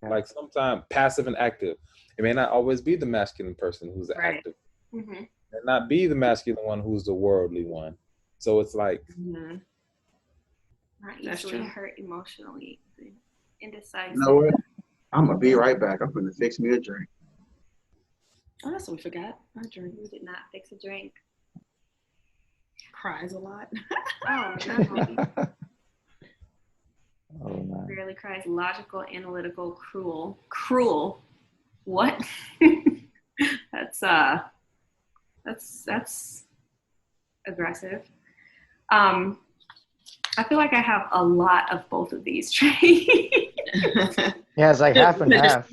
Like sometimes passive and active. It may not always be the masculine person who's the active. Mm-hmm. It may not be the masculine one who's the worldly one. So it's like not usually hurt emotionally, indecisive. You know what? I'm gonna be right back. I'm gonna fix me a drink. Oh, that's what we forgot. My drink. We did not fix a drink. Cries a lot. Oh no. Oh man. Rarely cries. Logical, analytical, cruel. Cruel. What? That's aggressive. I feel like I have a lot of both of these traits. Yeah, it's like half and half.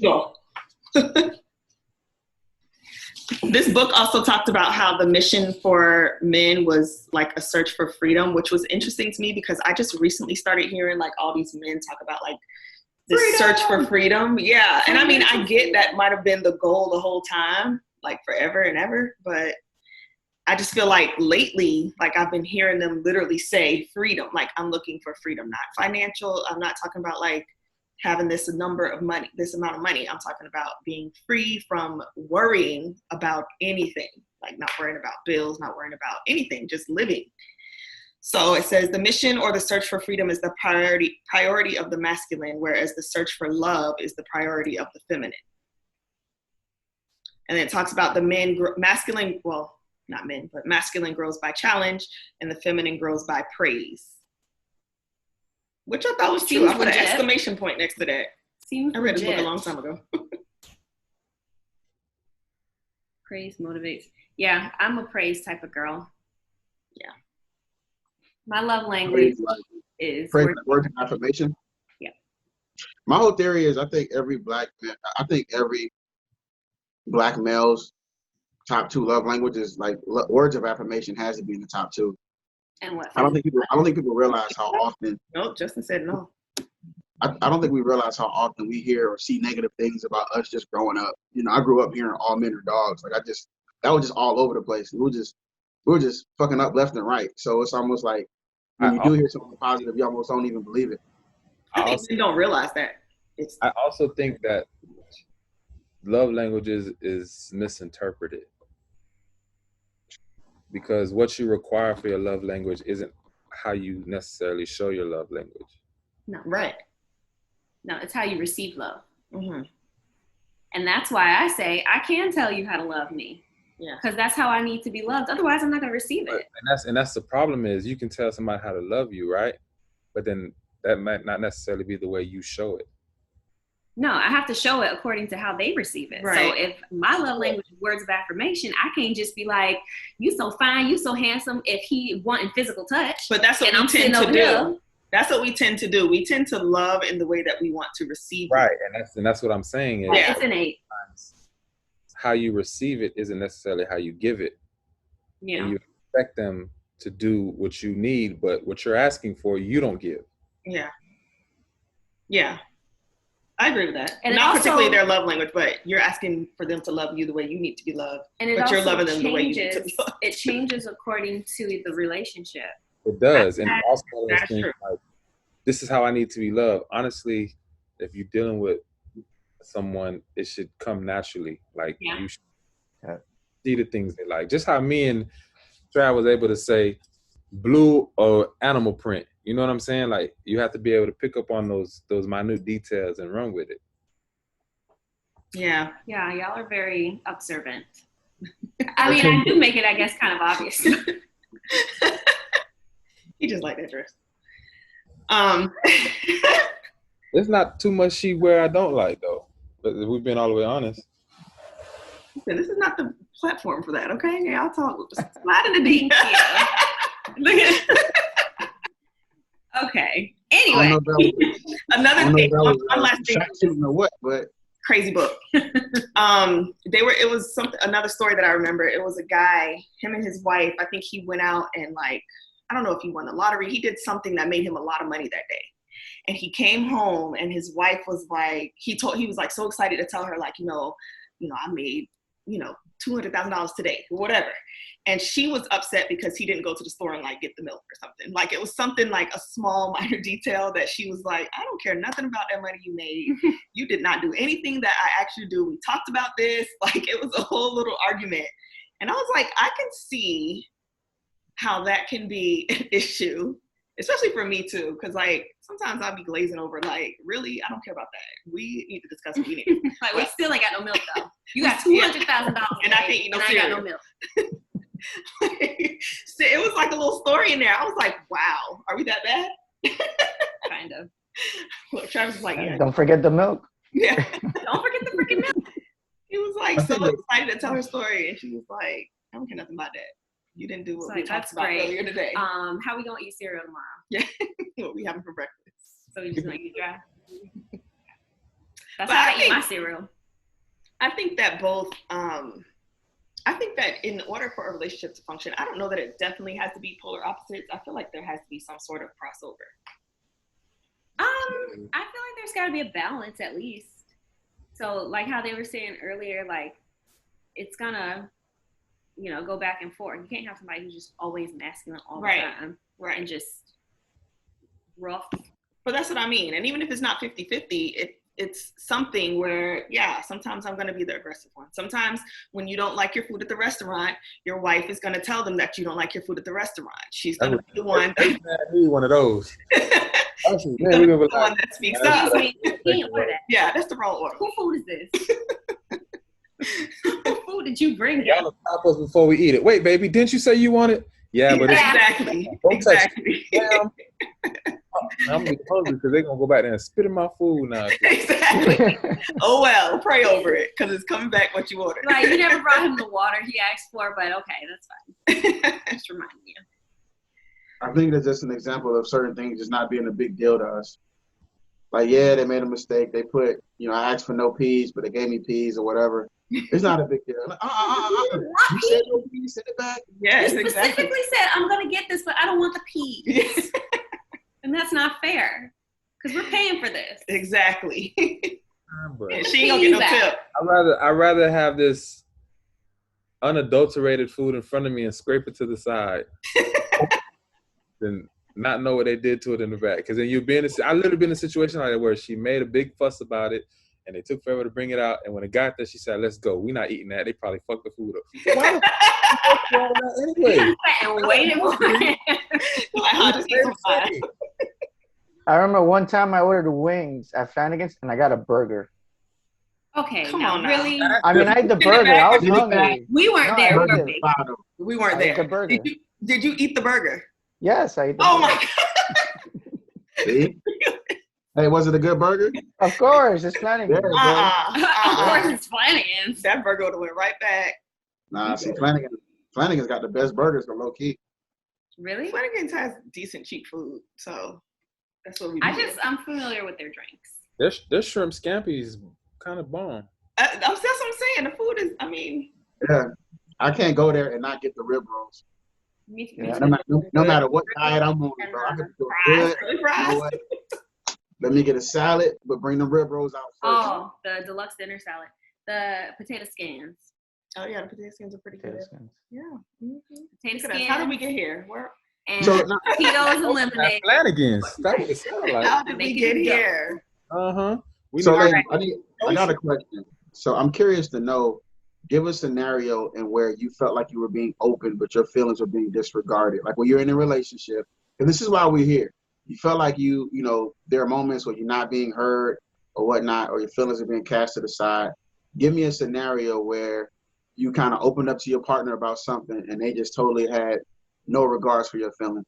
This book also talked about how the mission for men was like a search for freedom, which was interesting to me because I just recently started hearing like all these men talk about like this search for freedom. Yeah. And I mean, I get that might have been the goal the whole time, like forever and ever. But I just feel like lately, like I've been hearing them literally say freedom. Like I'm looking for freedom, not financial. I'm not talking about like having this amount of money. I'm talking about being free from worrying about anything, like not worrying about bills, not worrying about anything, just living. So it says the mission or the search for freedom is the priority of the masculine, whereas the search for love is the priority of the feminine. And then it talks about the masculine grows by challenge and the feminine grows by praise. Which I thought was true. I put an exclamation point next to that. I read this book a long time ago. Praise motivates. Yeah, I'm a praise type of girl. Yeah. My love language is words of affirmation. Yeah. My whole theory is I think every black male's top 2 love languages, like words of affirmation, has to be in the top 2. And what? I don't think people realize how often. No, Justin said no. I don't think we realize how often we hear or see negative things about us just growing up. You know, I grew up hearing all men are dogs. Like that was just all over the place. We were just fucking up left and right. So it's almost like when you do hear something positive, you almost don't even believe it. I think we don't realize that. I also think that love languages is misinterpreted. Because what you require for your love language isn't how you necessarily show your love language. No, right. No, it's how you receive love. Mm-hmm. And that's why I say I can tell you how to love me. Yeah. Because that's how I need to be loved. Otherwise, I'm not going to receive it. And that's the problem is you can tell somebody how to love you, right? But then that might not necessarily be the way you show it. No, I have to show it according to how they receive it. Right. So if my love language is words of affirmation, I can't just be like, you so fine, you so handsome, if he wanting physical touch. But that's what we tend to do. That's what we tend to do. We tend to love in the way that we want to receive it. Right, and that's what I'm saying. Is it's innate. How you receive it isn't necessarily how you give it. Yeah. And you expect them to do what you need, but what you're asking for, you don't give. Yeah. Yeah. I agree with that. And not particularly their love language, but you're asking for them to love you the way you need to be loved. And but you're loving them the way you need to be loved. It changes according to the relationship. It does. And also like, this is how I need to be loved. Honestly, if you're dealing with someone, it should come naturally. Like you should see the things they like. Just how me and Trav was able to say blue or animal print. You know what I'm saying? Like you have to be able to pick up on those minute details and run with it. Yeah. Yeah, y'all are very observant. I mean, I do make it, I guess, kind of obvious. He just like that dress. There's not too much she wear I don't like though. But we've been all the way honest. This is not the platform for that, okay? Yeah, I'll talk. Slide in the deep. Look at it. Okay. I Anyway, don't know if that was, I Another don't know thing, if that was one last thing. shot shooting or what, but Crazy book. It was something, another story that I remember. It was a guy, him and his wife, I think he went out and like, I don't know if he won the lottery. He did something that made him a lot of money that day. And he came home and his wife was like, he was like so excited to tell her like, I made, $200,000 today or whatever. And she was upset because he didn't go to the store and like get the milk or something. Like it was something like a small minor detail that she was like, I don't care nothing about that money you made. You did not do anything that I asked you to do. We talked about this. Like it was a whole little argument. And I was like, I can see how that can be an issue, especially for me too. Cause like sometimes I'll be glazing over like, really, I don't care about that. We need to discuss what we need. like we still ain't got no milk though. You got $200,000 and I can't eat no cereal. I got no milk. So it was like a little story in there. I was like, wow, are we that bad? Kind of. Look, Travis was like, yeah. Don't forget the milk. Yeah. Don't forget the freaking milk. He was like so excited to tell her story, and she was like, I don't care nothing about that. You didn't do what we talked about earlier today. How we gonna eat cereal tomorrow? Yeah. What we having for breakfast. So you just gonna eat dry? That's how I eat my cereal. I think that both I think that in order for a relationship to function, I don't know that it definitely has to be polar opposites. I feel like there has to be some sort of crossover. I feel like there's got to be a balance at least. So like how they were saying earlier, like it's gonna, go back and forth. You can't have somebody who's just always masculine all the time. Right. And just rough. But that's what I mean. And even if it's not 50-50, it's something where, yeah, sometimes I'm going to be the aggressive one. Sometimes when you don't like your food at the restaurant, your wife is going to tell them that you don't like your food at the restaurant. She's going to be the one. I need one of those. She's going to be the one that speaks up. Yeah, that's the wrong order. Who food is this? What food did you bring? Y'all stop us before we eat it. Wait, baby, didn't you say you wanted? Yeah, but exactly. I'm gonna be hungry because they're gonna go back there and spit in my food now. Exactly. Oh well, pray over it because it's coming back what you ordered. Like you never brought him the water he asked for, but okay, that's fine. Just reminding you. I think that's just an example of certain things just not being a big deal to us. Like, yeah, they made a mistake. They put, I asked for no peas, but they gave me peas or whatever. It's not a big deal. Like, you said no peas, send it back. Yes, you specifically said, I'm going to get this, but I don't want the peas. And that's not fair because we're paying for this. Exactly. And she ain't going to get no tip. I'd rather have this unadulterated food in front of me and scrape it to the side than not know what they did to it in the back. Because then I literally been in a situation like that where she made a big fuss about it and they took forever to bring it out. And when it got there, she said, let's go. We're not eating that. They probably fucked the food up. Why anyway? And waiting for it. I remember one time I ordered wings at Flanagan's and I got a burger. Okay, come on, really? I mean, I ate the burger. I was hungry. We weren't there. We weren't there. The burger. Did you eat the burger? Yes, I ate the burger. my God. See? Hey, was it a good burger? Of course, it's Flanagan's. Of course, it's Flanagan's. That burger would have went right back. Nah, see, Flanagan's got the best burgers, but low key. Really? Flanagan's has decent cheap food, so that's what we do. I'm familiar with their drinks. Their shrimp scampi is kind of bomb. That's what I'm saying. The food is, Yeah, I can't go there and not get the rib rolls. Yeah, no matter what diet I'm on, bro, I can do good. You know what? Let me get a salad, but bring the rib rolls out first. Oh, the deluxe dinner salad. The potato skins. Oh, yeah, the potato skins are pretty good. Yeah. Mm-hmm. Potato skins. How did we get here? And Tito's and lemonade. Flanagan's. That was like. How did we get here? Uh-huh. So, I got a question. So, I'm curious to know, give a scenario in where you felt like you were being open, but your feelings were being disregarded. Like when you're in a relationship, and this is why we're here. You felt like there are moments where you're not being heard or whatnot, or your feelings are being cast to the side. Give me a scenario where you kind of opened up to your partner about something and they just totally had no regards for your feelings.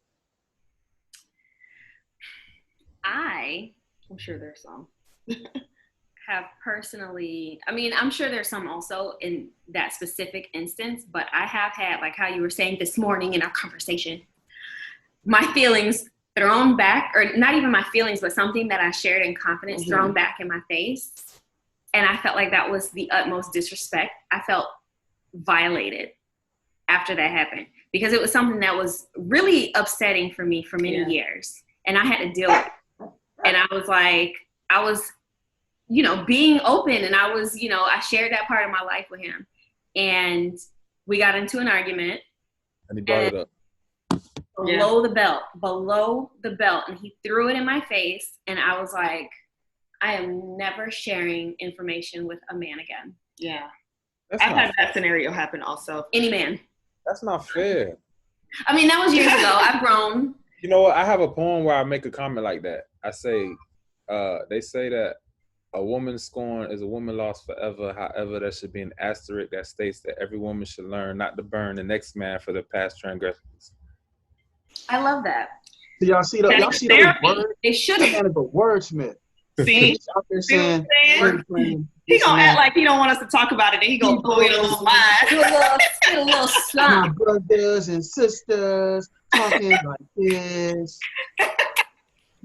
I'm sure there's some. Have personally, I'm sure there's some also in that specific instance, but I have had, like how you were saying this morning in our conversation, my feelings thrown back, or not even my feelings, but something that I shared in confidence thrown back in my face. And I felt like that was the utmost disrespect. I felt violated after that happened because it was something that was really upsetting for me for many years. And I had to deal with it. And I was like, being open, and I shared that part of my life with him. And we got into an argument. And he brought it up. Below the belt. And he threw it in my face. And I was like, I am never sharing information with a man again. Yeah. I've had that scenario happen also. Any man. That's not fair. I mean, that was years ago. I've grown. You know what? I have a poem where I make a comment like that. I say, they say that a woman scorned is a woman lost forever. However, there should be an asterisk that states that every woman should learn not to burn the next man for their past transgressions. I love that. So y'all see those words? They should have. Kind of a wordsmith. See? He's out there saying, he gonna act like he don't want us to talk about it, and he gonna blow your little mind. Do a little my brothers and sisters talking like this.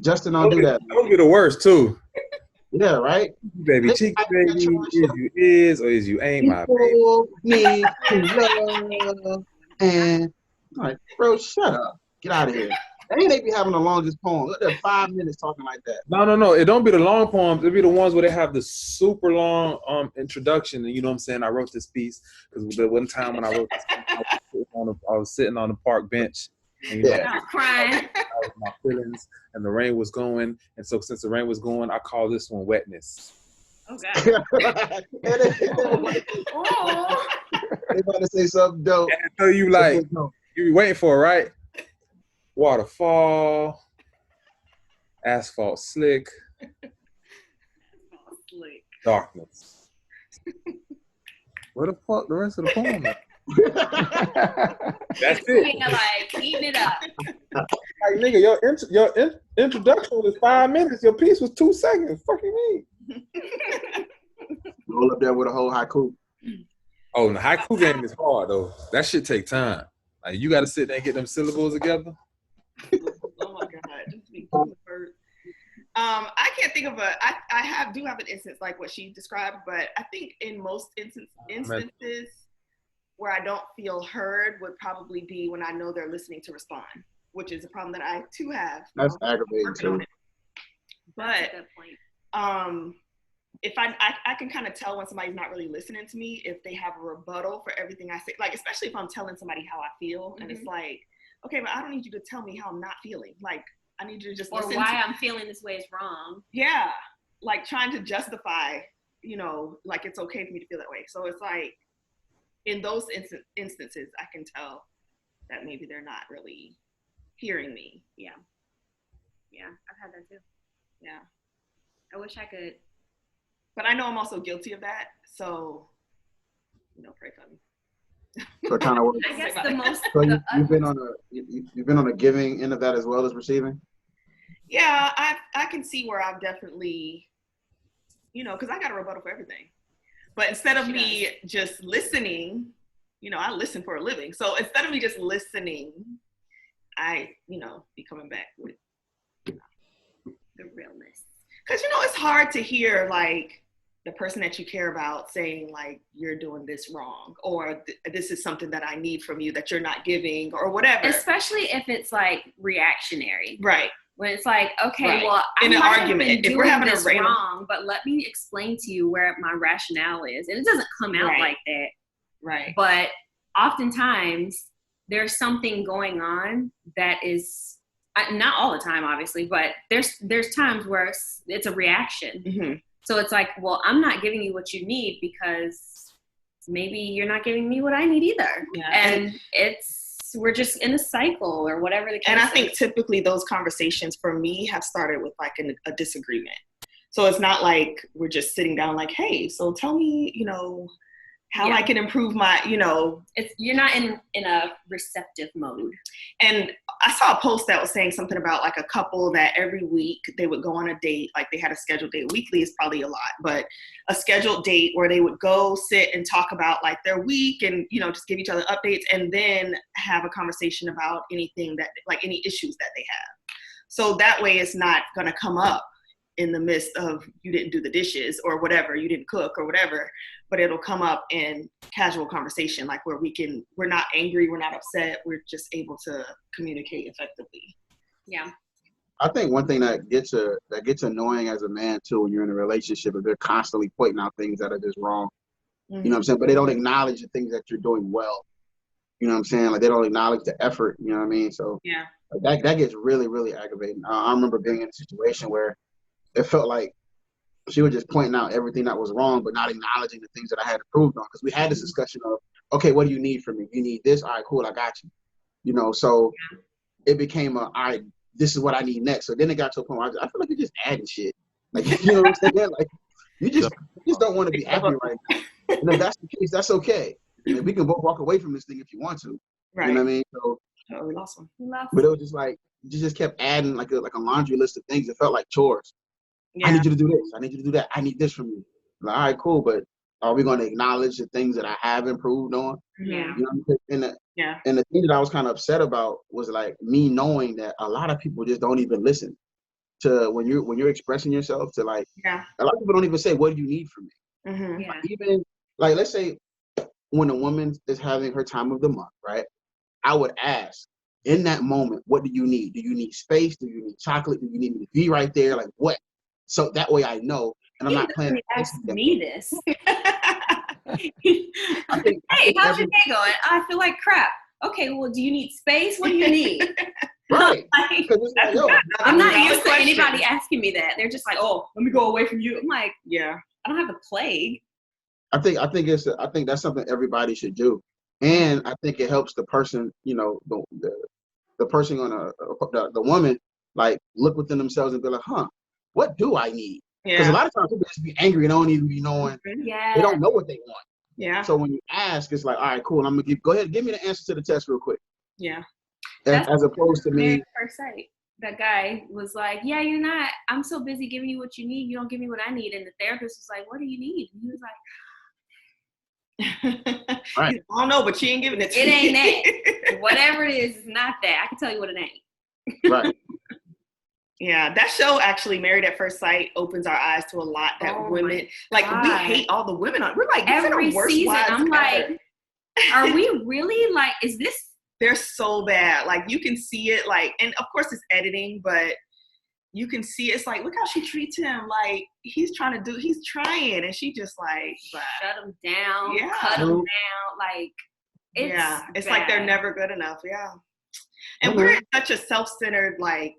Justin, don't do that. That would be the worst too. Yeah, right? Baby, cheek baby, is you is or is you ain't my baby. Need to love and like, bro, shut up. Get out of here. Ain't they be having the longest poem? Look at 5 minutes talking like that. No. It don't be the long poems. It be the ones where they have the super long introduction. And you know what I'm saying? I wrote this piece because the one time when I wrote this piece, I was sitting on the park bench. And, I was crying. I was my feelings, and the rain was going. And so since the rain was going, I call this one wetness. Oh, God. They about to say something dope. And so you like, you be waiting for it, right? Waterfall, asphalt slick, darkness. Where the fuck the rest of the poem at? That's it. Like, eating it up. Like, nigga, your introduction was 5 minutes. Your piece was 2 seconds. Fuck you mean? Roll up there with a whole haiku. Oh, and the haiku game is hard though. That shit take time. Like you got to sit there and get them syllables together. Oh my God. I can't think of I do have an instance like what she described, but I think in most instances where I don't feel heard would probably be when I know they're listening to respond, which is a problem that I too have. That's aggravating too. But if I can kind of tell when somebody's not really listening to me if they have a rebuttal for everything I say, like especially if I'm telling somebody how I feel, and it's like, okay, but I don't need you to tell me how I'm not feeling. Like, I need you to just listen. Or why I'm feeling this way is wrong. Yeah, like trying to justify, like it's okay for me to feel that way. So it's like, in those instances, I can tell that maybe they're not really hearing me. Yeah, I've had that too. Yeah. I wish I could. But I know I'm also guilty of that, so, pray for me. So kind of. I guess the most. So you've been on a giving end of that as well as receiving. Yeah, I can see where I've definitely, because I got a rebuttal for everything. But instead of me just listening, I listen for a living. So instead of me just listening, I, be coming back with the realness. Because it's hard to hear like the person that you care about saying like you're doing this wrong, or this is something that I need from you that you're not giving, or whatever. Especially if it's like reactionary, right? When it's like, okay, well, in an argument, if we're having this wrong, but let me explain to you where my rationale is, and it doesn't come out like that, right? But oftentimes there's something going on that is. Not all the time, obviously, but there's times where it's a reaction. Mm-hmm. So it's like, well, I'm not giving you what you need because maybe you're not giving me what I need either. Yeah. And we're just in a cycle or whatever the case is. And I think typically those conversations for me have started with like a disagreement. So it's not like we're just sitting down like, hey, so tell me, how I can improve my, you're not in a receptive mode. And I saw a post that was saying something about like a couple that every week they would go on a date, like they had a scheduled date. Weekly is probably a lot, but a scheduled date where they would go sit and talk about like their week and, just give each other updates and then have a conversation about anything that, like any issues that they have. So that way it's not going to come up in the midst of you didn't do the dishes or whatever, you didn't cook or whatever, but it'll come up in casual conversation, like where we're not angry, we're not upset, we're just able to communicate effectively. Yeah. I think one thing that gets annoying as a man too when you're in a relationship is they're constantly pointing out things that are just wrong. Mm-hmm. You know what I'm saying? But they don't acknowledge the things that you're doing well. You know what I'm saying? Like they don't acknowledge the effort. You know what I mean? So yeah, that gets really, really aggravating. I remember being in a situation where it felt like she was just pointing out everything that was wrong, but not acknowledging the things that I had improved on. Because we had this discussion of, okay, what do you need from me? You need this? All right, cool, I got you. You know, so it became all right, this is what I need next. So then it got to a point where I feel like you're just adding shit. Like, you know what I'm saying? Like, you just don't want to be happy right now. And if that's the case, that's okay. And we can both walk away from this thing if you want to. right. You know what I mean? So, we lost one. but it was just like, you just kept adding like a laundry list of things. It felt like chores. Yeah. I need you to do this. I need you to do that. I need this from you. Like, all right, cool. But are we going to acknowledge the things that I have improved on? Yeah. You know what I mean? And the thing that I was kind of upset about was like me knowing that a lot of people just don't even listen to when you're expressing yourself to like, a lot of people don't even say, what do you need from me? Mm-hmm. Yeah. Even like, let's say when a woman is having her time of the month, right? I would ask in that moment, what do you need? Do you need space? Do you need chocolate? Do you need me to be right there? Like what? So that way I know, and I'm not playing. Ask me this. I think how's your day going? I feel like crap. Okay, well, do you need space? What do you need? Right. Like, like, I'm not used to anybody asking me that. They're just like, oh, let me go away from you. I'm like, I don't have a plague. I think that's something everybody should do, and I think it helps the person, you know, the person on the woman, like look within themselves and be like, what do I need? Because a lot of times people just be angry and don't even be knowing. Yeah. They don't know what they want. Yeah. So when you ask, it's like, all right, cool. I'm gonna go ahead and give me the answer to the test real quick. Yeah. As opposed to me. First sight. That guy was like, yeah, you're not. I'm so busy giving you what you need. You don't give me what I need. And the therapist was like, what do you need? And he was like, right. I don't know, but she ain't giving it to me. It ain't that. Whatever it is, it's not that. I can tell you what it ain't. Right. Yeah, that show actually, Married at First Sight, opens our eyes to a lot that women, like, we hate all the women on. We're like, every season, I'm like, are we really like, is this? They're so bad. Like, you can see it, like, and of course it's editing, but you can see it's like, look how she treats him. Like, he's trying, and she just like, shut him down, cut him down. Like, it's like they're never good enough. Yeah. And we're in such a self-centered, like,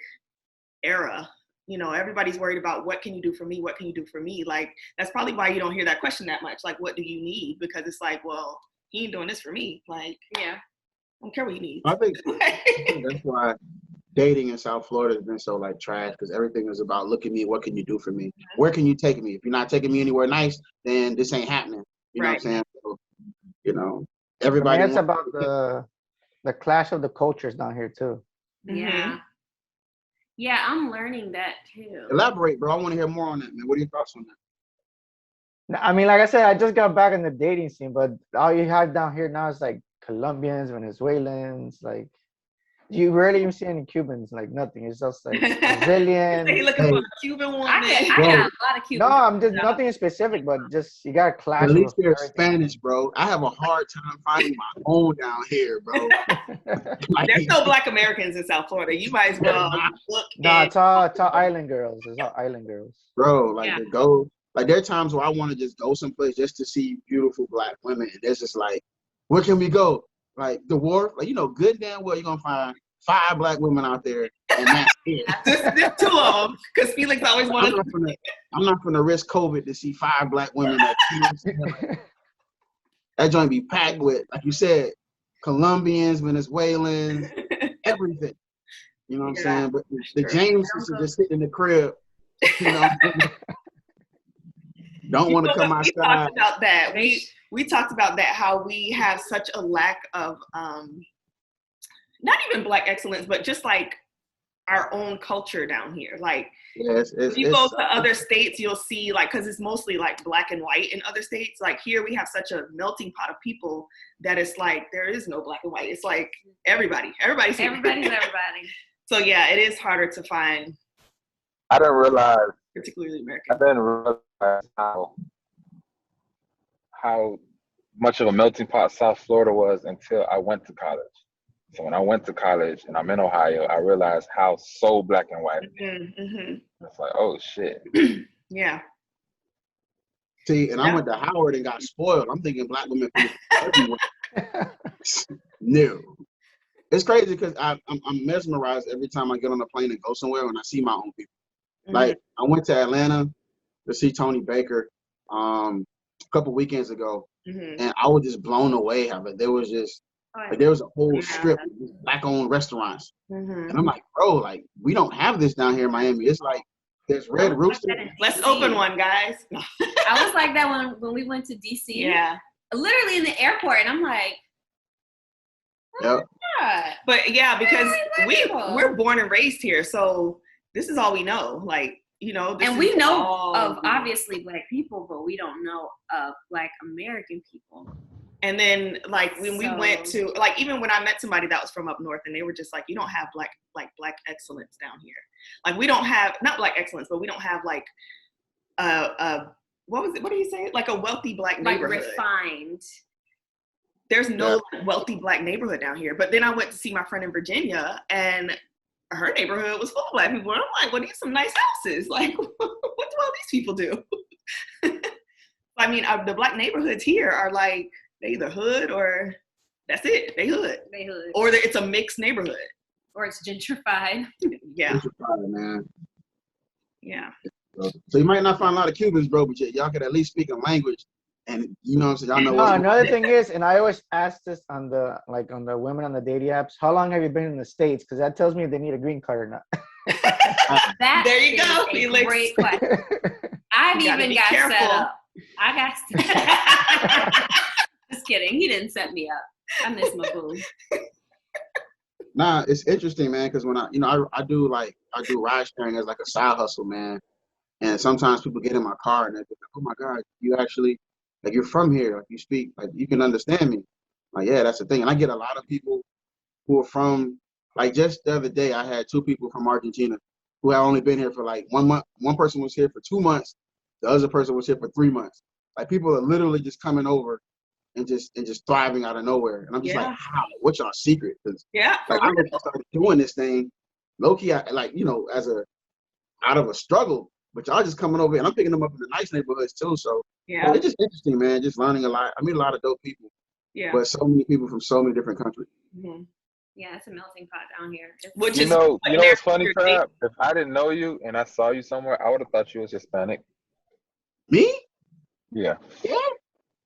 era. You know, everybody's worried about what can you do for me? What can you do for me? Like, that's probably why you don't hear that question that much. Like, what do you need? Because it's like, well, he ain't doing this for me. Like, I don't care what he needs. I think that's why dating in South Florida has been so like trash, because everything is about, look at me, what can you do for me? Where can you take me? If you're not taking me anywhere nice, then this ain't happening. You know what I'm saying? So, you know, everybody. It's about the clash of the cultures down here too. Yeah. Yeah, I'm learning that too. Elaborate, bro. I want to hear more on that, man. What are your thoughts on that? I mean, like I said, I just got back in the dating scene, but all you have down here now is like Colombians, Venezuelans, like you rarely even see any Cubans, like nothing. It's just like Brazilian. Hey, looking for a Cuban woman. I got a lot of Cubans. No, I'm just nothing specific, but just you got a clash. At least they're Spanish, bro. I have a hard time finding my own down here, bro. Like, there's no Black Americans in South Florida. You might as well look. No, it's all island girls. It's all island girls, bro. Like to go. Like there are times where I want to just go someplace just to see beautiful Black women, and there's just like, where can we go? Like the wharf. Like, you know, good damn well you're gonna find 5 Black women out there, and that's it. Just 2 of them, because Felix always wanted. I'm not gonna risk COVID to see 5 Black women. That joint be packed with, like you said, Colombians, Venezuelans, everything. You know what I'm saying? But the Jameses are just sitting in the crib. You know, don't want to come outside. We talked about that. We talked about that. How we have such a lack of. Not even Black excellence, but just like our own culture down here. Like, if you go to other states, you'll see, like, because it's mostly like Black and white in other states. Like here, we have such a melting pot of people that it's like there is no Black and white. It's like everybody's here. Everybody's everybody. So yeah, it is harder to find, I didn't realize. particularly I American. didn't realize how much of a melting pot South Florida was until I went to college. So when I went to college and I'm in Ohio, I realized how so black and white it is. Mm-hmm. It's like, oh shit. Yeah. See, and I went to Howard and got spoiled. I'm thinking black women everywhere. No. It's crazy because I'm mesmerized every time I get on a plane and go somewhere when I see my own people. Mm-hmm. Like I went to Atlanta to see Tony Baker a couple weekends ago, Mm-hmm. and I was just blown away how there was just like there was a whole strip of black-owned restaurants, Mm-hmm. and I'm like, bro, like we don't have this down here in Miami. It's like there's Red Rooster. Let's open one, guys. I was like that when we went to DC. Yeah. Literally in the airport, and I'm like, Yep. God. But yeah, because people. we're born and raised here, so this is all we know. Like, you know, this And is we know all of we know. obviously black people, but we don't know of black American people. And then like when we went to, like, even when I met somebody that was from up north, and they were just like, you don't have black excellence down here. Like we don't have, not black excellence, but we don't have like what was it? What did he say? Like a wealthy black neighborhood. Like refined. There's no wealthy black neighborhood down here. But then I went to see my friend in Virginia, and her neighborhood was full of black people. And I'm like, well, these are some nice houses. Like, what do all these people do? I mean, the black neighborhoods here are like, they either hood or that's it. They hood. They hood. Or it's a mixed neighborhood. Or it's gentrified. Yeah. Gentrified, man. Yeah. So you might not find a lot of Cubans, bro, but y'all could at least speak a language. And you know what I'm saying? Y'all know No, another thing is, and I always ask this on the women on the dating apps, how long have you been in the States? Because that tells me if they need a green card or not. There you go, A great question. I've even got careful. set up. I got just kidding. He didn't set me up. I miss my boo. Nah, it's interesting, man, because when I do ride sharing as like a side hustle, man. And sometimes people get in my car and they're like, oh my God, you actually, like, you're from here, like you speak, like you can understand me. Like, yeah, that's the thing. And I get a lot of people who are from, like, just the other day, I had 2 people from Argentina who had only been here for like 1 month. One person was here for 2 months. The other person was here for 3 months. Like, people are literally just coming over and just thriving out of nowhere. And I'm just like, how? What's y'all secret? Cause, yeah. like, I started doing this thing, low-key, like, you know, out of a struggle. But y'all just coming over, and I'm picking them up in the nice neighborhoods too. So yeah, it's just interesting, man. Just learning a lot. I meet a lot of dope people. Yeah. But so many people from so many different countries. Mm-hmm. Yeah, it's a melting pot down here. Which you know what's funny, Crab? If I didn't know you and I saw you somewhere, I would have thought you was Hispanic. Me? Yeah. Yeah.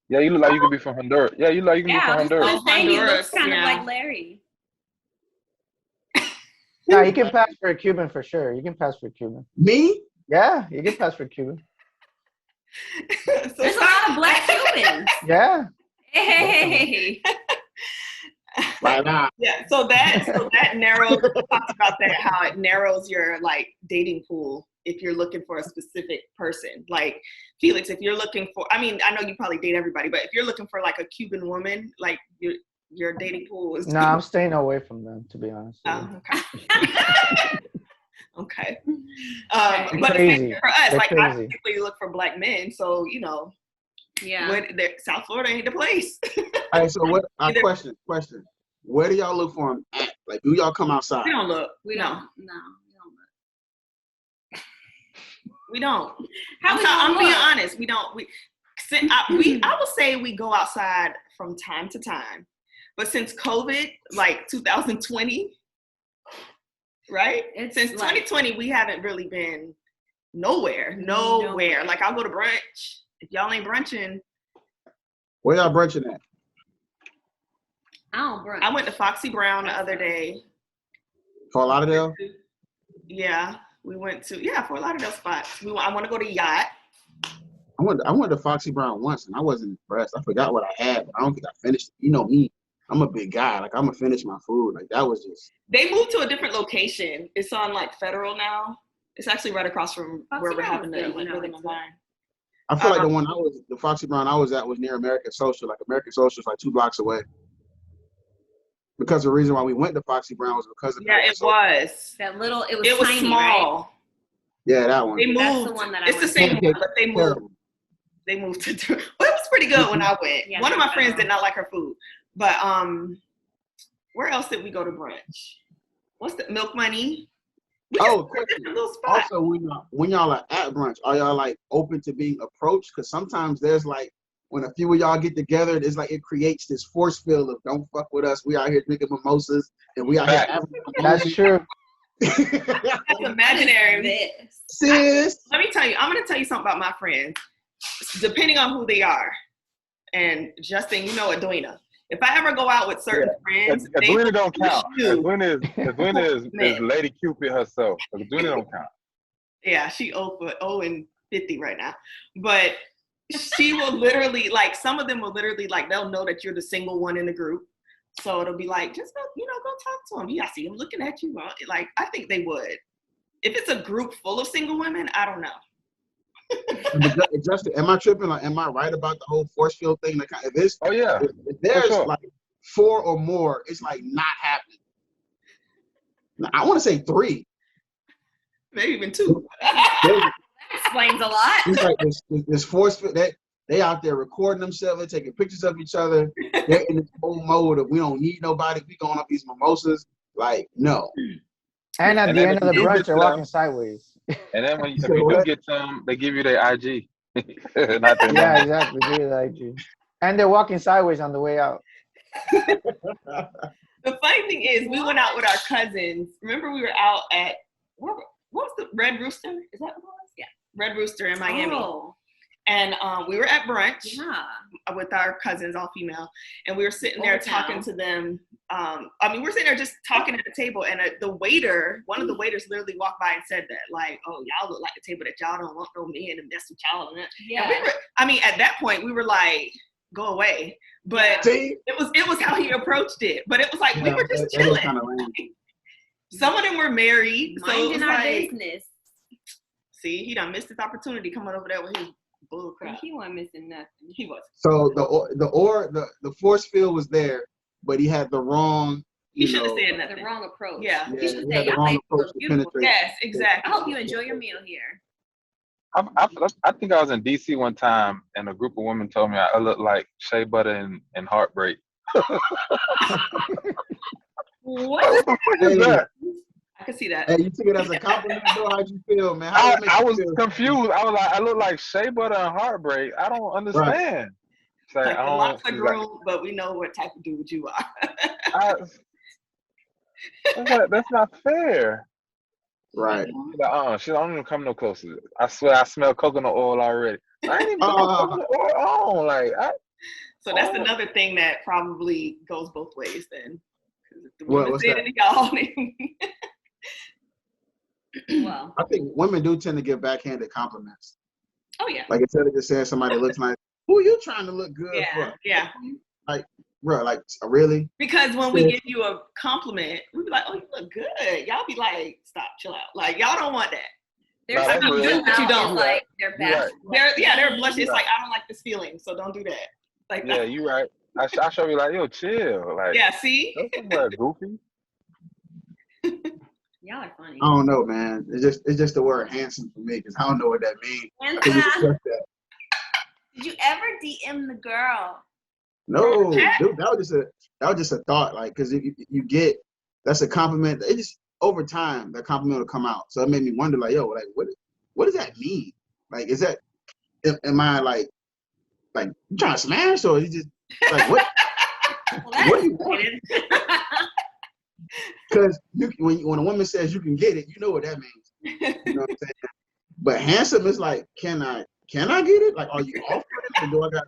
Yeah, you look like you could be from Honduras. Yeah, you look like you could be from Honduras. Yeah, saying he looks kind of like Larry. Yeah, you can pass for a Cuban for sure. You can pass for a Cuban. Me? Yeah, you can pass for Cuban. There's a lot of black Cubans. Yeah. Hey. Right now. Yeah. So that narrows. Talked about that, how it narrows your like dating pool if you're looking for a specific person. Like Felix, if you're looking for, I mean, I know you probably date everybody, but if you're looking for like a Cuban woman, like your dating pool is. No, I'm staying away from them, to be honest. Oh, okay. Okay. But crazy. For us, They're like, crazy. I typically look for black men, so you know, Yeah, South Florida ain't the place. All right, so what? Question. Where do y'all look for them at? Like, do y'all come outside? We don't look. we don't look. We don't. I'm being honest. We don't. I will say we go outside from time to time, but since COVID, like 2020. Right? Since 2020, we haven't really been nowhere. Like, I'll go to brunch. If y'all ain't brunching. Where y'all brunching at? I don't brunch. I went to Foxy Brown the other day. Fort Lauderdale? Yeah. We went to, Fort Lauderdale spots. I want to go to Yacht. I went to Foxy Brown once, and I wasn't impressed. I forgot what I had, but I don't think I finished it. You know me. I'm a big guy. Like, I'm going to finish my food. Like, that was just. They moved to a different location. It's on, like, Federal now. It's actually right across from where we're having the Rhythm and Wine. I feel like the Foxy Brown I was at was near American Social. Like, American Social is like 2 blocks away. because the reason why we went to Foxy Brown was because of Yeah, it was. That little, it was It was tiny, small. right? Yeah, that one. They moved. That's the one that I it's the went same Pancake, one, but they moved. terrible. They moved to. Well, it was pretty good when I went. Yeah, One of they my friends were. did not like her food, but where else did we go to brunch? What's the Milk Money? We just went to question. different little spots. Also, when y'all are at brunch, are y'all like open to being approached? Because sometimes there's like when a few of y'all get together, it's like it creates this force field of don't fuck with us. We out here drinking mimosas and we out here having That's true. That's imaginary. Sis. Let me tell you, I'm going to tell you something about my friends, depending on who they are. And Justin, you know Edwina. If I ever go out with certain friends, Edwina don't count. you. Edwina is Lady Cupid herself. Edwina don't count. Yeah, she 0 and 50 right now. But she will literally, like, some of them will literally, like, they'll know that you're the single one in the group. So it'll be like, just go, go talk to them. Yeah, I see them looking at you. Like, I think they would. If it's a group full of single women, I don't know. Justin, am I tripping? Like, am I right about the whole force field thing? Like, if there's sure. like 4 or more, it's like not happening. I want to say 3. Maybe even 2. That explains a lot. It's like this force field. They out there recording themselves, they're taking pictures of each other. They're in this whole mode of we don't need nobody. We going up these mimosas. Like, no. And at the end of the brunch, they're walking sideways. And then when you do get some, they give you their IG. Not their Yeah, exactly. Give you the IG. And they're walking sideways on the way out. The funny thing is, we went out with our cousins. Remember, we were out at what was the Red Rooster? Is that what it was? Yeah, Red Rooster in Miami. Oh. And we were at brunch with our cousins, all female, and we were sitting there talking to them. We're sitting there just talking at the table, and one of the waiters literally walked by and said that, like, "Oh, y'all look like the table that y'all don't want no men to mess with y'all." Yeah. And at that point, we were like, "Go away." But it was how he approached it. But it was like we were just chilling. Some of them were married, minding our business. See, he done missed his opportunity coming over there with his bull crap. He wasn't missing nothing. He was. So the force field was there, but he had the wrong. He should have said nothing. The wrong approach. Yeah. He should he say, had the wrong approach to penetrate. Yes, exactly. I hope you enjoy your meal here. I think I was in DC one time, and a group of women told me I look like Shea Butter and Heartbreak. What? What is that? I can see that. Hey, you took it as a compliment, though? How'd you feel, man? I was confused. I was like, I look like Shea Butter and Heartbreak. I don't understand. Right. It's like, the lots of groom, but we know what type of dude you are. That's not fair. Right. She don't even come no closer. I swear I smell coconut oil already. I ain't even put no coconut oil on. So that's another thing that probably goes both ways then. What's that? Well, I think women do tend to give backhanded compliments. Oh yeah. Like instead of just saying somebody looks nice, who are you trying to look good for? Yeah. Like, bro, like really? Because when we give you a compliment, we be like, "Oh, you look good." Y'all be like, "Stop, chill out." Like y'all don't want that. There's No, some really. but you don't Right. like. They're bad. They're blushing. It's like, I don't like this feeling, so don't do that. Like, Yeah, you right. I show you like, yo, chill. Like, yeah, see? don't somewhere goofy. Y'all are funny. I don't know, man. It's just the word handsome for me because I don't know what that means. Did you ever DM the girl? No, dude, that was just a thought, like, because you get that's a compliment. It just over time that compliment will come out. So it made me wonder, like, yo, like what does that mean? Like, is that am I like you trying to smash or is it just like what? What do you want? Because when a woman says you can get it, you know what that means. You know what I'm saying? But handsome is like, can I get it? Like, are you offering it, or do I gotta?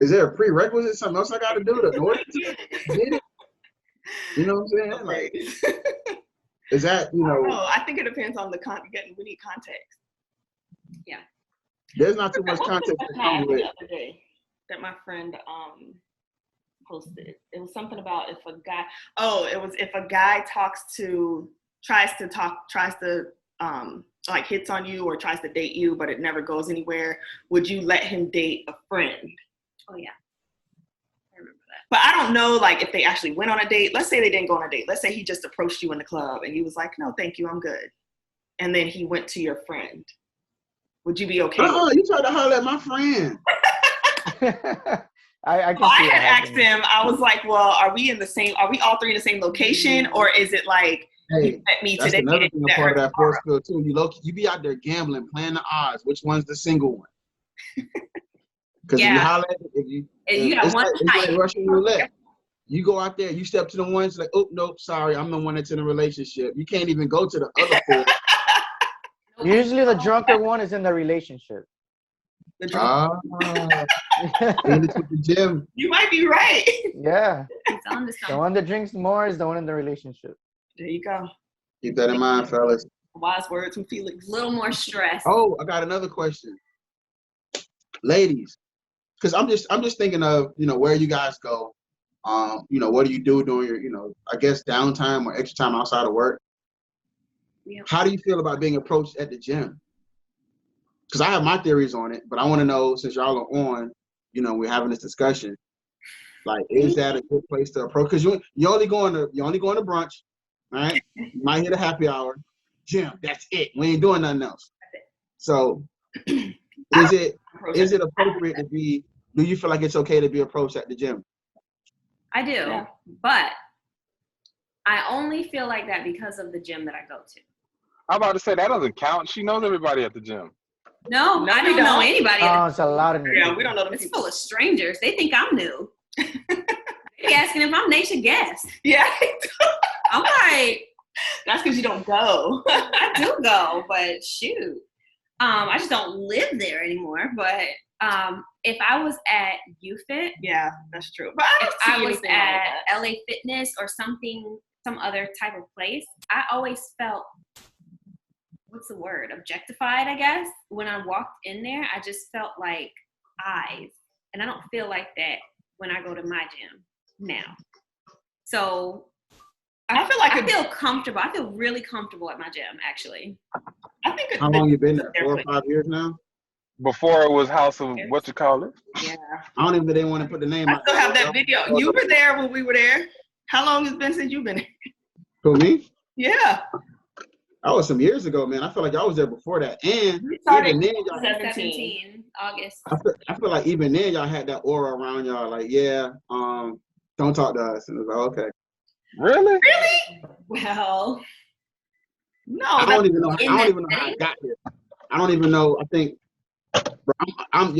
Is there a prerequisite? Something else I got to do to order to get it? You know what I'm saying? Like, is that I think it depends on we need context. Yeah. There's not too much context to come with. The other day that my friend posted. It was something about if a guy tries to like hits on you or tries to date you, but it never goes anywhere, would you let him date a friend? Oh yeah, I remember that. But I don't know, like, if they actually went on a date. Let's say they didn't go on a date. Let's say he just approached you in the club and you was like, no, thank you, I'm good. And then he went to your friend. Would you be okay with Oh, you tried to holler at my friend. I can I see that had asked happening. him, I was like, well, are we all three in the same location? Or is it like, Hey, you met me that's today? another thing. A that part of hurt that force field too. You be out there gambling, playing the odds. Which one's the single one? Because if you holler at you got one it's like Russian roulette. You go out there, you step to the ones like, oh nope, sorry, I'm the one that's in a relationship. You can't even go to the other four. Usually the drunker one is in the relationship. The drunk. It's with the gym. You might be right. Yeah. It's on this The one that drinks more is the one in the relationship. There you go. Keep that in mind, fellas. Wise words from Felix. a little more stress. Oh, I got another question. Ladies, because I'm just thinking of, where you guys go. What do you do during your, I guess downtime or extra time outside of work? Yeah. How do you feel about being approached at the gym? Because I have my theories on it, but I want to know, since y'all are on, we're having this discussion. Like, is that a good place to approach? Because you only going to brunch, right? You might hit a happy hour, gym. That's it. We ain't doing nothing else. So, is it appropriate to be? Do you feel like it's okay to be approached at the gym? I do, but I only feel like that because of the gym that I go to. I'm about to say that doesn't count. She knows everybody at the gym. No, I don't know anybody. Oh, it's a lot of Yeah, we don't know them It's people. full of strangers. They think I'm new. They asking if I'm Naisha Guest. Yeah. I'm like, That's because you don't go. I do go, but shoot. I just don't live there anymore. But if I was at UFit, Yeah, that's true. But if I was at LA Fitness or some other type of place, I always felt, what's the word, objectified, I guess. When I walked in there, I just felt like eyes. And I don't feel like that when I go to my gym now. So I feel comfortable. I feel really comfortable at my gym, actually. I think How long you been there? 4 or 5 years now? Before it was House of what you call it? Yeah. I don't even think they want to put the name I out still there. have that video. You were there when we were there. How long has it been since you've been there? Who, me? Yeah. That was some years ago, man. I feel like I was there before that. And We started even then, y'all, 17, August. I feel like even then y'all had that aura around y'all, like, don't talk to us. And it was like, okay. Really? Well, no. I don't even know how I got here. I don't even know. I think, bro,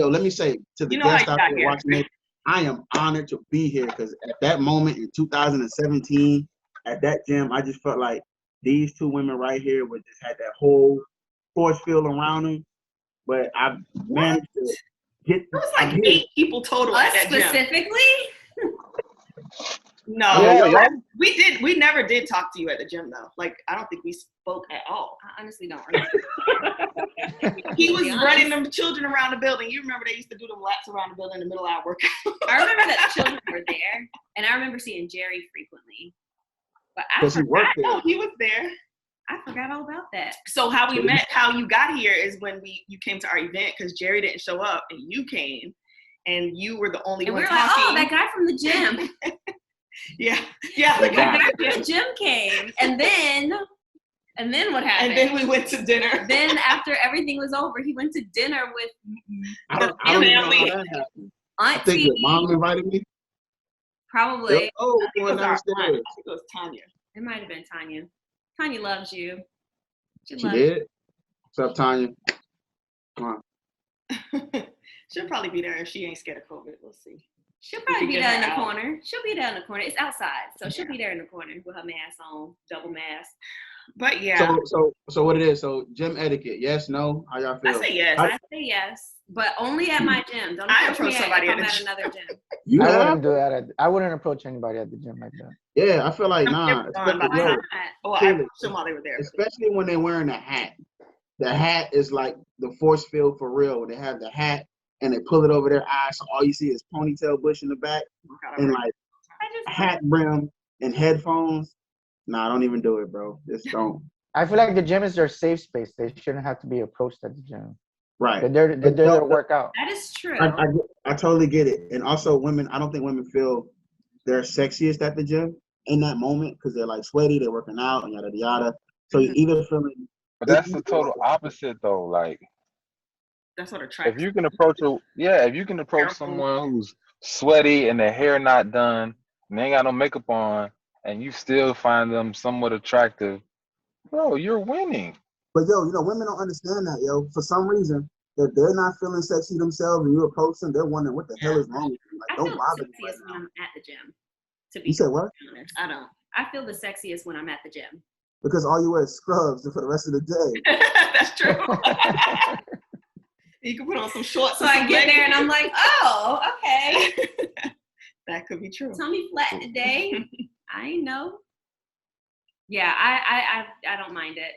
let me say to the guests out there watching it, I am honored to be here because at that moment in 2017, at that gym, I just felt like these two women right here would just had that whole force field around them. But I've managed to get. There was like 8 people total at that gym. Specifically? No, we never did talk to you at the gym though. Like, I don't think we spoke at all. I honestly don't remember. He was running them children around the building. You remember they used to do them laps around the building in the middle of our workout. I remember that the children were there, and I remember seeing Jerry frequently. But I forgot. No, he was there. I forgot all about that. So how we met, how you got here is when you came to our event because Jerry didn't show up and you came, and you were the only one talking. Like, oh, that guy from the gym. Yeah. The guy from the gym came, and then what happened? And then we went to dinner. Then after everything was over, he went to dinner with I don't even know how that happened. I think your mom invited me. Probably. Oh, going downstairs. I think it was Tanya. It might have been Tanya. Tanya loves you. She did. What's up, Tanya? Come on. She'll probably be there if she ain't scared of COVID. We'll see. She'll probably be there in the corner. She'll be there in the corner. It's outside, so she'll be there in the corner with her mask on, double mask. But yeah. So what it is? So gym etiquette? Yes, no? How y'all feel? I say yes. I say yes, but only at my gym. Don't approach somebody at another gym. I wouldn't do that. I wouldn't approach anybody at the gym like that. Yeah, I feel like nah. I approached them while they were there. Especially when they're wearing a hat. The hat is like the force field for real. They have the hat and they pull it over their eyes, so all you see is ponytail bush in the back and like hat brim and headphones. Nah, don't even do it, bro. Just don't. I feel like the gym is their safe space. They shouldn't have to be approached at the gym. Right. They're there to work out. That is true. I totally get it. And also women, I don't think women feel they're sexiest at the gym in that moment because they're like sweaty, they're working out, and yada yada. So you're either feeling. But that's the total opposite though. Like That's what attracts. if you can approach someone who's sweaty and their hair not done and they ain't got no makeup on, and you still find them somewhat attractive, bro, you're winning. But yo, women don't understand that, yo. For some reason, if they're not feeling sexy themselves and you approach them, they're wondering what the hell is wrong with them. Like, don't bother me right when now. I'm at the gym. To be You said what? honest. I don't. I feel the sexiest when I'm at the gym. Because all you wear is scrubs for the rest of the day. That's true. You can put on some shorts. So I get there and I'm like, oh, okay. That could be true. Tummy flat today. I know. Yeah, I don't mind it.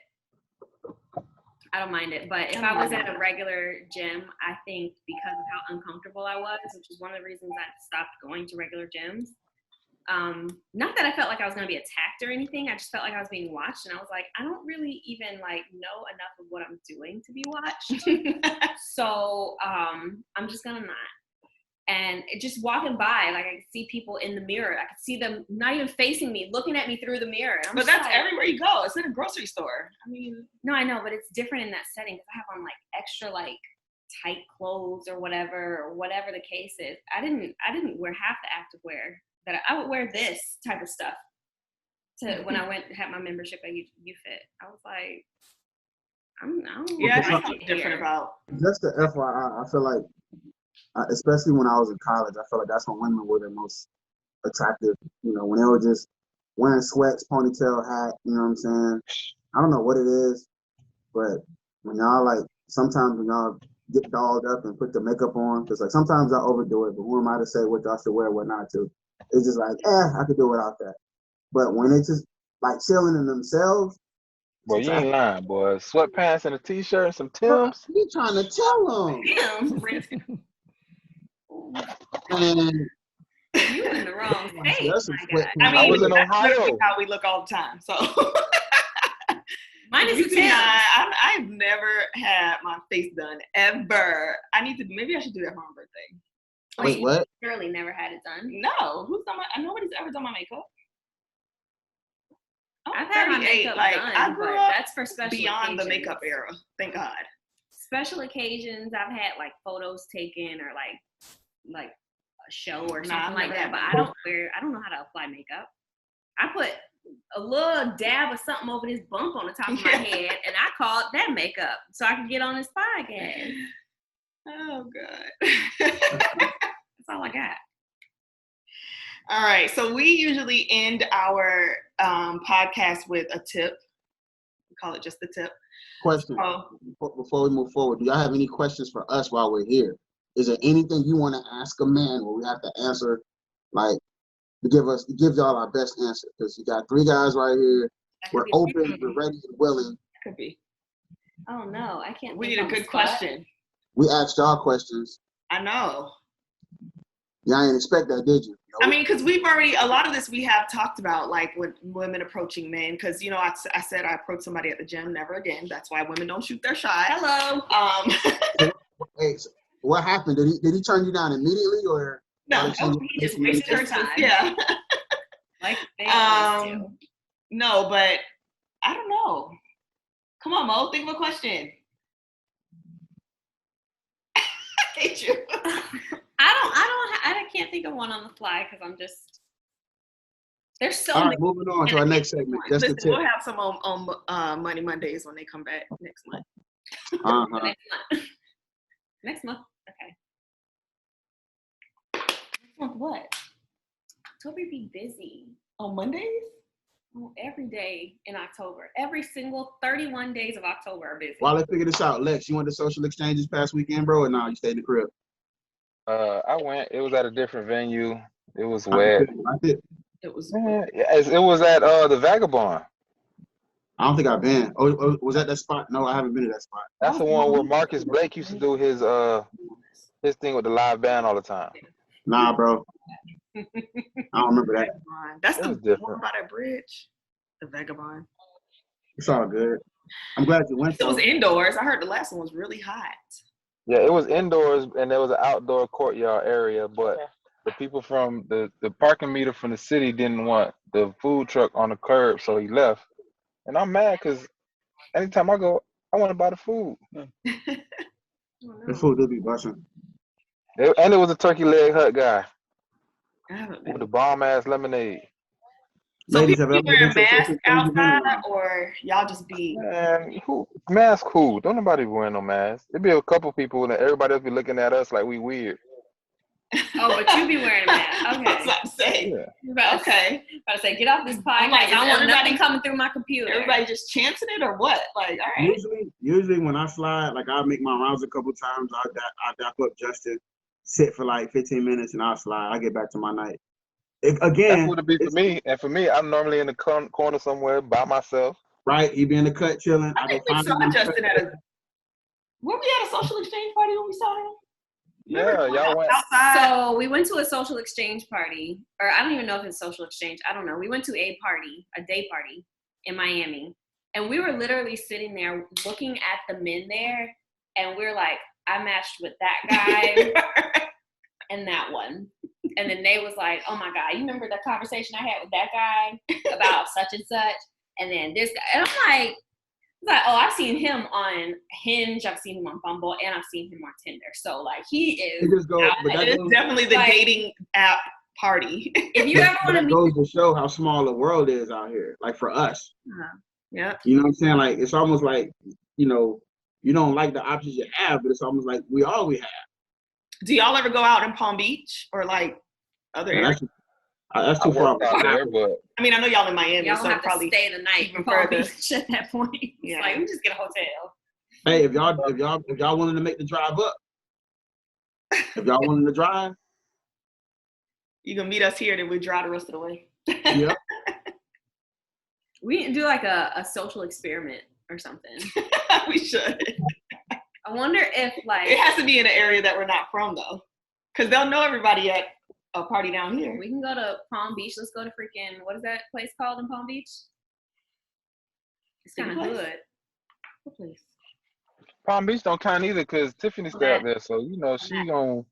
I don't mind it. But if I was at a regular gym, I think because of how uncomfortable I was, which is one of the reasons I stopped going to regular gyms. Not that I felt like I was going to be attacked or anything. I just felt like I was being watched, and I was like, I don't really even like know enough of what I'm doing to be watched. So I'm just gonna not. And just walking by, like I could see people in the mirror. I could see them not even facing me, looking at me through the mirror. But that's like, everywhere you go. It's in a grocery store. I mean, no, I know, but it's different in that setting because I have on like extra like tight clothes or whatever the case is. I didn't wear half the activewear that I would wear this type of stuff to when I had my membership at UFit. I was like, I don't yeah, that's something different about. Just the FYI, I feel like, especially when I was in college, I feel like that's when women were the most attractive. When they were just wearing sweats, ponytail, hat. You know what I'm saying? I don't know what it is, but when y'all sometimes when y'all get dolled up and put the makeup on, because like sometimes I overdo it, but who am I to say what y'all should wear, what not to? It's just like, I could do without that. But when they just like chilling in themselves. Boy, you ain't lying, boy. Sweatpants and a t-shirt and some Timbs. What you trying to tell them? Damn. Man, you in the wrong state. I mean, I was in Ohio. How we look all the time. So mine is a 10. I've never had my face done ever. Maybe I should do that for my birthday. Wait, what? Surely never had it done. No, nobody's ever done my makeup. I've had my makeup done, but that's for special beyond occasions. The makeup era. Thank God. Special occasions, I've had like photos taken or like a show or something like that. But I don't know how to apply makeup. I put a little dab of something over this bump on the top of my head, and I called that makeup so I could get on this podcast. Oh God. That's all I got. All right, so we usually end our podcast with a tip. We call it just the tip. Question. Before we move forward, do y'all have any questions for us while we're here? Is there anything you want to ask a man where we have to answer, like, to give y'all our best answer? Because you got 3 guys right here. We're open, we're ready and willing. Could be. Oh no, I can't. We need a good question. We asked y'all questions. I know. Y'all ain't expect that, did you? I mean, because a lot of this we have talked about, like with women approaching men. Because, I said I approached somebody at the gym, never again. That's why women don't shoot their shot. Hello. Hey, so what happened? Did he turn you down immediately or? No, he just wasted her time. Yeah. Like they always do. No, but I don't know. Come on, Mo, think of a question. I hate you. I can't think of one on the fly because I'm just. There's so All many. right, moving on to our next segment. Just the tip. We'll have some on Money Mondays when they come back next month. Uh-huh. Next month. Okay. Next month what? October be busy. On Mondays? Oh, every day in October. Every single 31 days of October are busy. While they figure this out, Lex, you went to social exchange this past weekend, bro, or no? You stayed in the crib? I went. It was at a different venue. It was wet. It was. It was at the Vagabond. I don't think I've been. Oh, was that spot? No, I haven't been to that spot. That's the one where Marcus Blake used to do his thing with the live band all the time. Nah, bro. I don't remember that. That's the different one by that bridge. The Vagabond. It's all good. I'm glad you went. It was indoors. I heard the last one was really hot. Yeah, it was indoors and there was an outdoor courtyard area, but the people from the parking meter from the city didn't want the food truck on the curb, so he left. And I'm mad because anytime I go, I want to buy the food. The food do be busting. And it was a turkey leg hut guy I haven't with been. the bomb ass lemonade. So Ladies, people have be y'all wearing been to a social masks exchange event? outside, or y'all just be? Man, mask cool. Don't nobody be wearing no mask. There be a couple people and everybody else be looking at us like we weird. Oh, but you be wearing a mask. I was Okay. about to say. Yeah. Okay. About to say, get off this podcast. I'm like, I don't is want everybody- nothing coming through my computer. Everybody just chancing it or what? Like, all right. Usually when I slide, like I'll make my rounds a couple times. I'll dap up Justin, sit for like 15 minutes, and I'll slide. I get back to my night. That's Again, what it be for me. And for me, I'm normally in the corner somewhere by myself. right? He be in the cut chilling. I think we saw Justin at a. Were we at a social exchange party when we saw him? Yeah, y'all went. outside. So we went to a social exchange party, or I don't even know if it's social exchange. I don't know. We went to a day party in Miami, and we were literally sitting there looking at the men there, and we were like, I matched with that guy and that one. And then they was like, oh my God, you remember the conversation I had with that guy about such and such? And then this guy, and I'm like, oh, I've seen him on Hinge, I've seen him on Bumble, and I've seen him on Tinder. So like he is. It just goes, but that It's goes, definitely the like- dating app party. If you ever but want to that meet, goes to show how small the world is out here. Like for us, Yeah. you know what I'm saying? Like it's almost like, you know, you don't like the options you have, but it's almost like we all we have. Do y'all ever go out in Palm Beach or like other And areas? that's I too far. worked out there, but I mean, I know y'all in Miami, y'all so don't have to probably. stay the night even in Palm further. Beach at that point. It's Yeah. like, we just get a hotel. Hey, if y'all willing to make the drive up, if y'all willing to drive, You can meet us here, then we drive the rest of the way. yeah. We can do like a social experiment or something. We should. I wonder if like It has to be in an area that we're not from, though, because they'll know everybody at a party down here. we can go to Palm Beach. Let's go to freaking, what is that place called in Palm Beach? It's kind of Any place? good. What place? Palm Beach don't count either because Tiffany stay out there, so you know she gonna. Oh,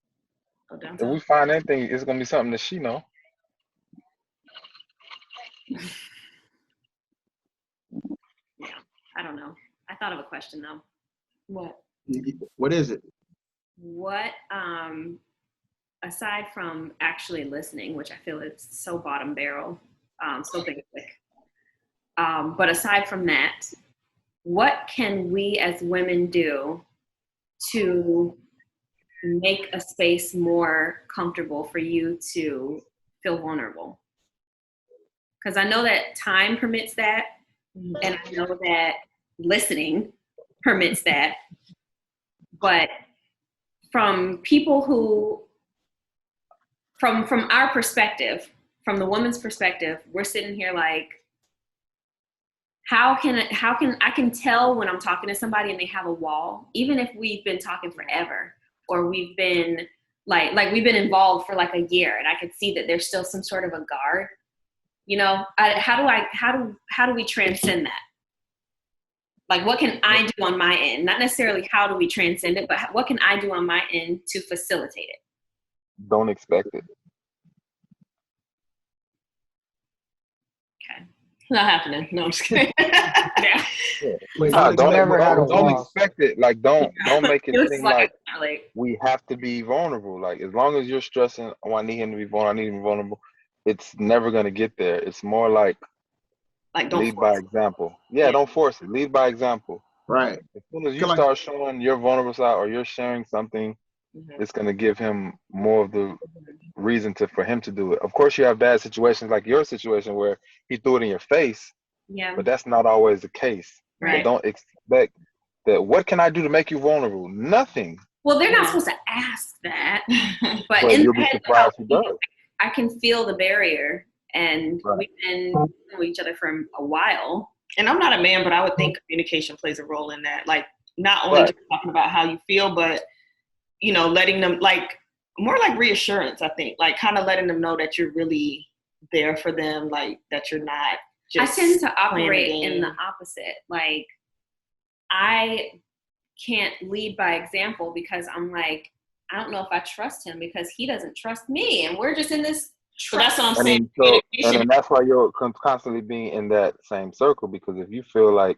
If downtown. we find anything, it's gonna be something that she know. I don't know. I thought of a question though. What? What is it? What aside from actually listening, which I feel is so bottom barrel, so basic. But aside from that, what can we as women do to make a space more comfortable for you to feel vulnerable? Because I know that time permits that, and I know that listening permits that. But from people who, from our perspective, from the woman's perspective, we're sitting here like, how can I can tell when I'm talking to somebody and they have a wall, even if we've been talking forever or we've been like we've been involved for like a year, and I could see that there's still some sort of a guard. You know, how do we transcend that? Like, what can I do on my end? Not necessarily how do we transcend it, but what can I do on my end to facilitate it? Don't expect it. Okay. Not happening. No, I'm just kidding. Yeah. Wait, Nah, you don't never had a don't wall. expect it. Like don't make it It was seem like like we have to be vulnerable. Like as long as you're stressing, oh, I need him to be vulnerable, I need him to be vulnerable, it's never gonna get there. It's more like Don't lead by force it. example. Yeah, don't force it. Lead by example. Right. As soon as you Feel like- start showing your vulnerable side or you're sharing something, it's gonna give him more of the reason for him to do it. Of course, you have bad situations like your situation where he threw it in your face, yeah. but that's not always the case. Right. So don't expect that. What can I do to make you vulnerable? Nothing. Well, they're not supposed to ask that, but But in you'll the be head surprised of he how does. I can feel the barrier, and Right. we've been with each other for a while. And I'm not a man, but I would think communication plays a role in that. Like, not only Right. just talking about how you feel, but, you know, letting them, like, more like reassurance, I think. Like, kind of letting them know that you're really there for them, like, that you're not just I tend to playing a operate in game. the opposite. Like, I can't lead by example because I'm like, I don't know if I trust him because he doesn't trust me, and we're just in this. So that's what I'm And saying. then, and that's why you're constantly being in that same circle, because if you feel like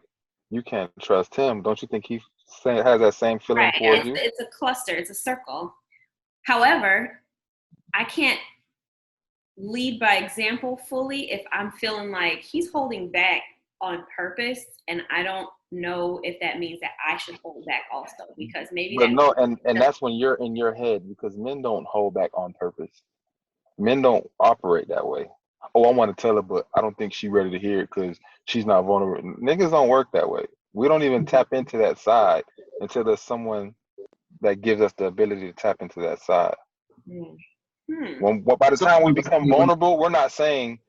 you can't trust him, don't you think he has that same feeling Right. towards you? It's a cluster. It's a circle. However, I can't lead by example fully if I'm feeling like he's holding back on purpose, and I don't know if that means that I should hold back also, because maybe But no, and that's when you're in your head, because men don't hold back on purpose. Men don't operate that way. Oh, I want to tell her, but I don't think she's ready to hear it because she's not vulnerable. Niggas don't work that way. We don't even tap into that side until there's someone that gives us the ability to tap into that side. By the time we become vulnerable, we're not saying,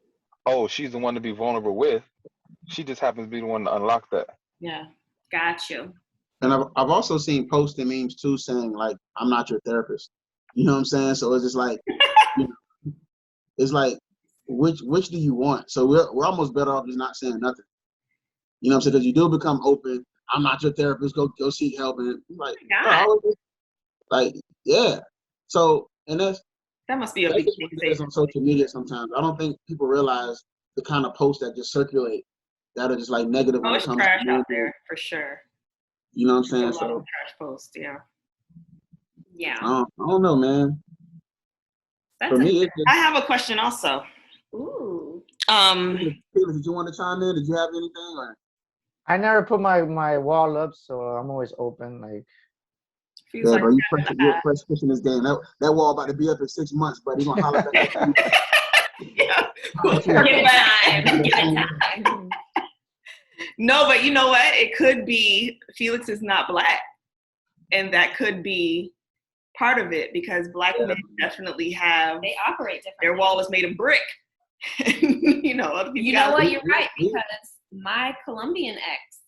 oh, she's the one to be vulnerable with. She just happens to be the one to unlock that. Yeah, got you. And I've also seen posts and memes too saying like, I'm not your therapist. You know what I'm saying? So it's just like, you know, it's like, which do you want? So we're almost better off just not saying nothing. You know what I'm saying? Because you do become open. I'm not your therapist. Go seek help. And like, like, yeah. So, and that must be a big thing on social media sometimes. I don't think people realize the kind of posts that just circulate that are just like negative. Oh, it's trash out there for sure. You know what I'm saying? So trash posts, yeah. I don't know, man. For me, I have a question also. Ooh. Did you want to chime in? Did you have anything? Or? I never put my wall up, so I'm always open. Like, yeah, like, bro, you're fresh pushing this game. That wall about to be up in 6 months, but he's gonna holler back at you. No, but you know what? It could be Felix is not black, and that could be part of it, because black men definitely they operate differently. Their wall was made of brick. You know what? You're right, because my Colombian ex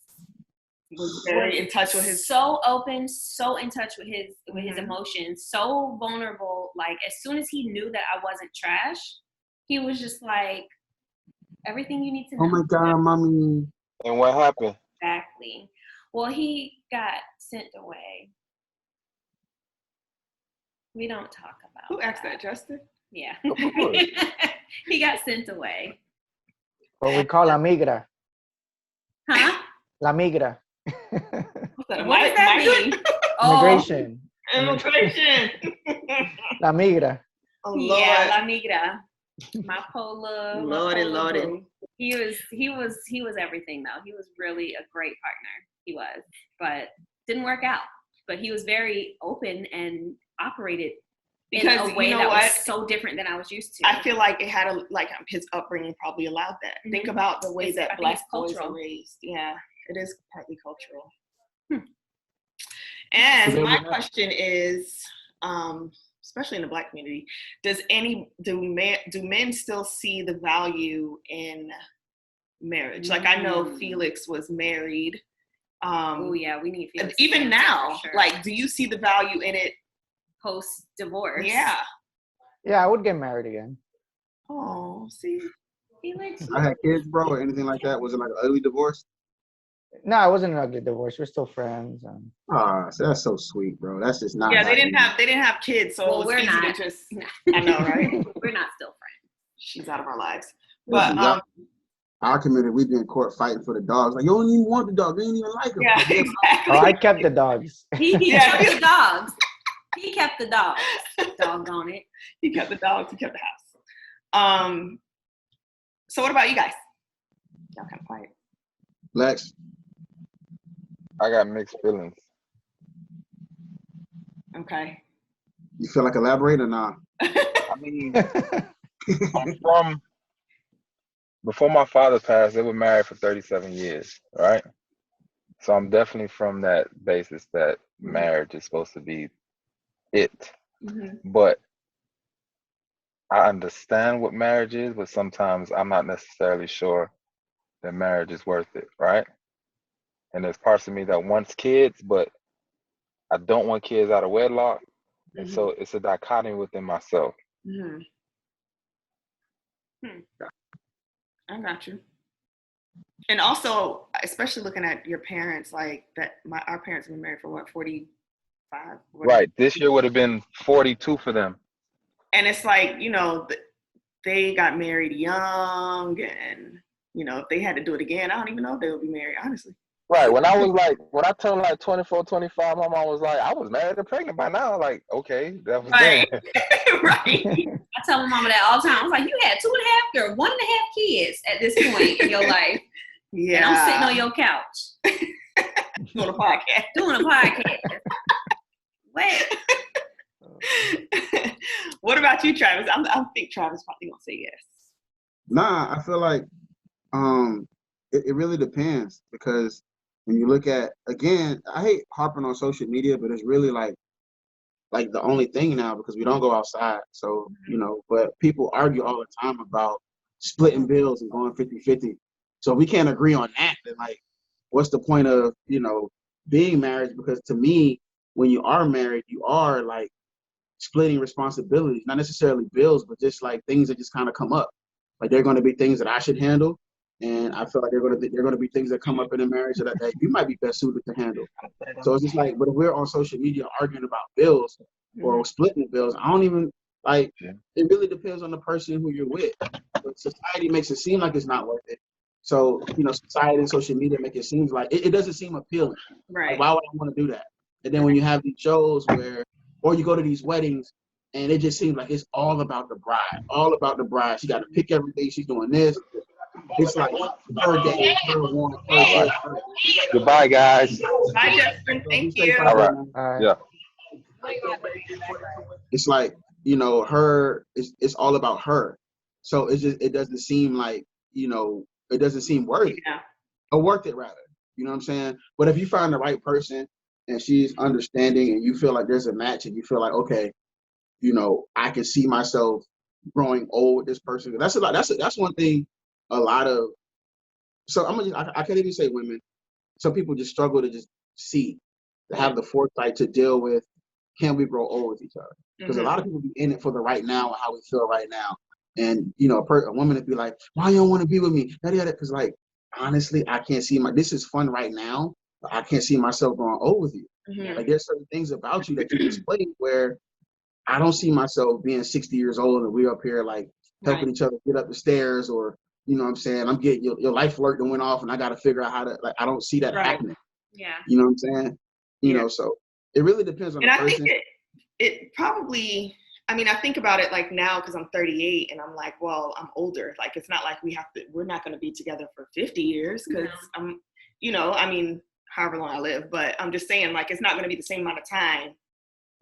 was very in touch with his, so open, so in touch with his emotions, so vulnerable. Like, as soon as he knew that I wasn't trash, he was just like, everything you need to know. Oh my God, mommy. And what happened? Exactly. Well, he got sent away. We don't talk about Who asked that, Justin? Yeah. He got sent away. What we call la migra. Huh? La migra. What does that mean? Immigration. Immigration. La migra. Oh, yeah, la migra. My polar. Lordy. He was everything though. He was really a great partner. He was, but didn't work out. But he was very open and operated because in a way that was so different than I was used to. I feel like it had his upbringing probably allowed that. Mm-hmm. Think about the way that black boys are raised. Yeah, it is partly cultural. And my question is, especially in the black community, do men still see the value in marriage? Like, I know Felix was married. Oh yeah, we need Felix. Even now, sure. Like, do you see the value in it post divorce? Yeah. Yeah, I would get married again. Oh, see, Felix. I had kids, bro, or anything like that. Was it like an ugly divorce? No, it wasn't an ugly divorce. We're still friends. So that's so sweet, bro. That's just not. Yeah, they didn't have kids, so it was easy to just. I know, right? We're not still friends. She's out of our lives, but our community, we'd be in court fighting for the dogs. Like, you don't even want the dog. You didn't even like them. Yeah, exactly. Oh, I kept the dogs. He kept the dogs. He kept the dogs. Doggone it. He kept the dogs. He kept the house. So what about you guys? Y'all kind of quiet. Lex? I got mixed feelings. Okay. You feel like elaborate or not? I mean, I'm from... Before my father passed, they were married for 37 years, right? So I'm definitely from that basis that marriage is supposed to be it. Mm-hmm. But I understand what marriage is, but sometimes I'm not necessarily sure that marriage is worth it, right? And there's parts of me that wants kids, but I don't want kids out of wedlock. Mm-hmm. And so it's a dichotomy within myself. Mm-hmm. I got you. And also, especially looking at your parents, like that, our parents have been married for 40 5. Right. This year would have been 42 for them. And it's like, they got married young, and if they had to do it again, I don't even know if they would be married, honestly. Right. When I turned like 24, 25, my mom was like, I was married and pregnant by now. Like, okay, that was Right. then. Right. I tell my mama that all the time. I was like, you had 2.5 or 1.5 kids at this point in your life. Yeah. And I'm sitting on your couch. Doing a podcast. Wait. What about you, Travis? I think Travis probably gonna say yes. Nah, I feel like it really depends, because when you look at, again, I hate harping on social media, but it's really like the only thing now, because we don't go outside. So, but people argue all the time about splitting bills and going 50-50. So if we can't agree on that, then like, what's the point of, being married? Because to me, when you are married, you are like splitting responsibilities, not necessarily bills, but just like things that just kind of come up. Like, there are going to be things that I should handle, and I feel like they're going to be things that come up in a marriage that you might be best suited to handle. So it's just like, but if we're on social media arguing about bills or splitting bills, I don't even like. It really depends on the person who you're with. But society makes it seem like it's not worth it. So society and social media make it seem like it doesn't seem appealing. Right. Like, why would I want to do that? And then when you have these shows or you go to these weddings, and it just seems like it's all about the bride. She got to pick every day. She's doing this. It's like her day, her want, her this. Goodbye, guys. Bye, Justin. Thank you. All right. Yeah. It's like, her. It's all about her. So it doesn't seem like, it doesn't seem worthy. Yeah. Or worth it, rather. You know what I'm saying? But if you find the right person and she's understanding, and you feel like there's a match, and you feel like, okay, I can see myself growing old with this person. That's a lot. That's one thing. A lot of. So I can't even say women. Some people just struggle to just see, to have the foresight to deal with, can we grow old with each other? Because a lot of people be in it for the right now and how we feel right now. And a woman would be like, why you don't want to be with me? Because like, honestly, I can't see this is fun right now, but I can't see myself growing old with you. Like, there's certain things about you that you display where I don't see myself being 60 years old and we're up here like helping each other get up the stairs, or you know what I'm saying, I'm getting your life alert that went off and I got to figure out how to, like, I don't see that happening. Yeah. You know what I'm saying? So it really depends on the person. And I think it probably, I think about it like now, because I'm 38 and I'm like, well, I'm older. Like, it's not like we're not going to be together for 50 years because I'm, however long I live, but I'm just saying, like, it's not going to be the same amount of time.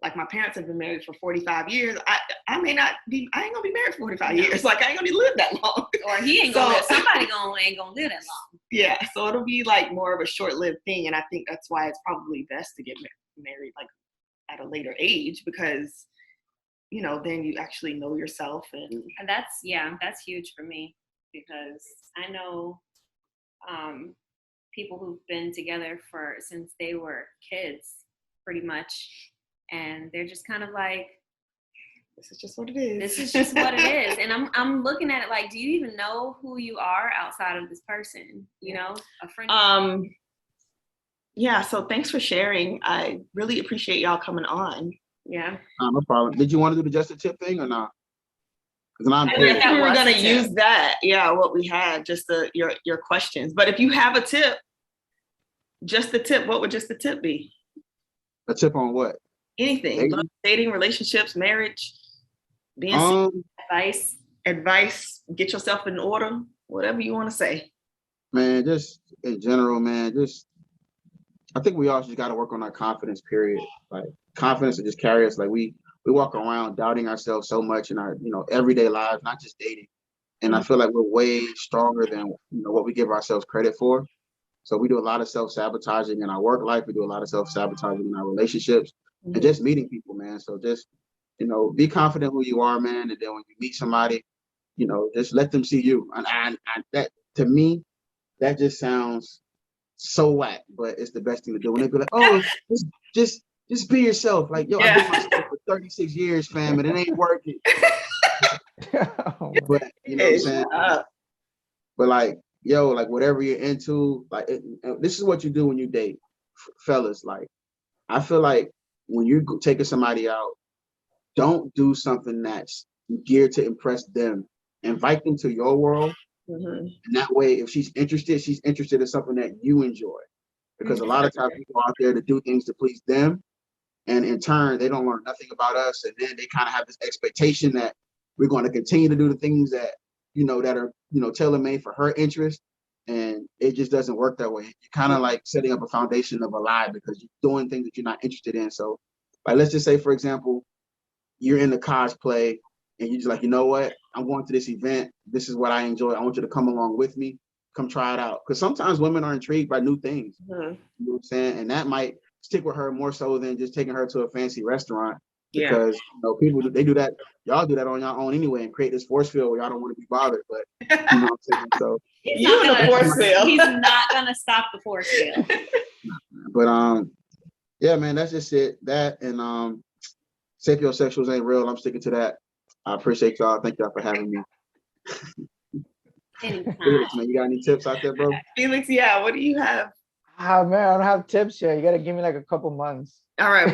Like, my parents have been married for 45 years. I ain't going to be married for 45 years. Like, I ain't going to live that long. Or he ain't going to live. Somebody ain't going to live that long. Yeah. So it'll be like more of a short-lived thing. And I think that's why it's probably best to get married like at a later age, because, then you actually know yourself. And that's huge for me, because I know people who've been together since they were kids, pretty much. And they're just kind of like, this is just what it is. This is just what it is. And I'm looking at it like, do you even know who you are outside of this person? A friend. Yeah. So thanks for sharing. I really appreciate y'all coming on. Yeah. No problem. Did you want to do the just a tip thing or not? I think we were gonna use that. Yeah, what we had, just your questions. But if you have a tip, just the tip, what would just the tip be? A tip on what? Anything. Dating, relationships, marriage, being single, advice, get yourself in order, whatever you want to say. Man, just in general, man, I think we all just got to work on our confidence, period. Like, confidence to just carry us. Like, we walk around doubting ourselves so much in our, everyday lives, not just dating. And I feel like we're way stronger than, what we give ourselves credit for. So we do a lot of self-sabotaging in our work life. We do a lot of self-sabotaging in our relationships and just meeting people, man. So just, be confident who you are, man. And then when you meet somebody, just let them see you. And that, to me, that just sounds so whack, but it's the best thing to do. When they be like, oh, just be yourself. Like, yo, I've been myself for 36 years, fam, and it ain't working. But you know what I'm saying? But like, yo, like, whatever you're into, like, this is what you do when you date, fellas. Like, I feel like, when you're taking somebody out, don't do something that's geared to impress them. Invite them to your world. Mm-hmm. And that way, if she's interested in something that you enjoy. Because a lot of times people are out there to do things to please them. And in turn, they don't learn nothing about us. And then they kind of have this expectation that we're going to continue to do the things that, that are, tailor-made for her interest. And it just doesn't work that way. You're kind of like setting up a foundation of a lie because you're doing things that you're not interested in. So, like, let's just say, for example, you're in the cosplay and you're just like, you know what? I'm going to this event. This is what I enjoy. I want you to come along with me. Come try it out. Because sometimes women are intrigued by new things. Mm-hmm. You know what I'm saying? And that might stick with her more so than just taking her to a fancy restaurant. Because people they do that. Y'all do that on your own anyway and create this force field where y'all don't want to be bothered. But you know what I'm saying? So he's not gonna stop the force field. But yeah, man, that's just it. That and sapiosexuals ain't real. I'm sticking to that. I appreciate y'all. Thank y'all for having me. Anytime. Felix, man, you got any tips out there, bro? Felix, yeah, what do you have? Man, I don't have tips yet. You gotta give me like a couple months. All right,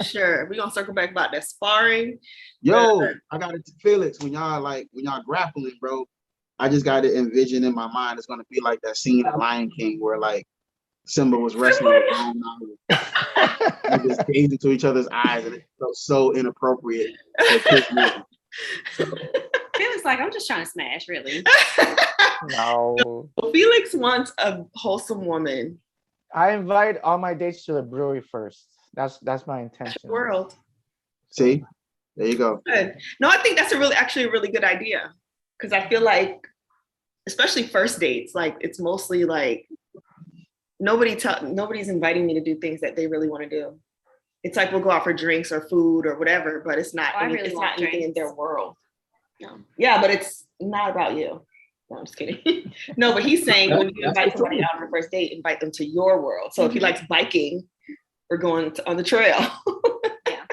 sure. We're gonna circle back about that sparring. Yo, I got it, Felix. When y'all grappling, bro, I just got to envision in my mind it's gonna be like that scene in Lion King where like Simba was wrestling with Lion and just gazing into each other's eyes, and it felt so inappropriate. Felix like, I'm just trying to smash, really. No. Felix wants a wholesome woman. I invite all my dates to the brewery first. That's my intention. World. See, there you go. Good. No, I think that's actually a really good idea because I feel like, especially first dates, like it's mostly like nobody's inviting me to do things that they really want to do. It's like we'll go out for drinks or food or whatever, but it's not. It's not anything in their world. No. Yeah, but it's not about you. No, I'm just kidding. No, but he's saying when you invite somebody out on a first date, invite them to your world. So if he likes biking, we're going on the trail. Yeah.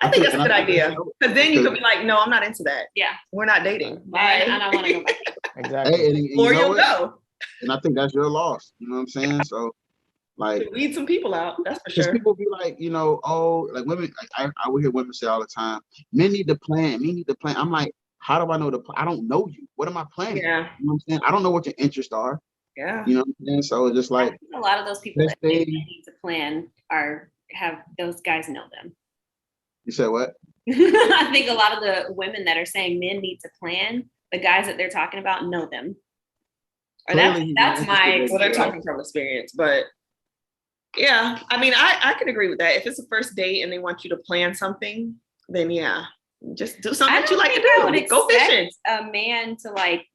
I think that's a good idea. Because then you could be like, no, I'm not into that. Yeah. We're not dating. Bye. I don't want to go back. Exactly. Hey, and Or you'll go. And I think that's your loss. You know what I'm saying? So like weed some people out, that's for sure. People be like, like women, I would hear women say all the time, men need to plan. I'm like, how do I know I don't know you. What am I planning? Yeah. You know what I'm saying? I don't know what your interests are. Yeah. You know what I'm saying? So it's just like a lot of those people that need to plan have those guys know them. You said what? I think a lot of the women that are saying men need to plan, the guys that they're talking about know them. Or that's my well, they're talking from experience, but yeah, I mean, I can agree with that. If it's a first date and they want you to plan something, then yeah, just do something that you like to do. Go fishing. A man to like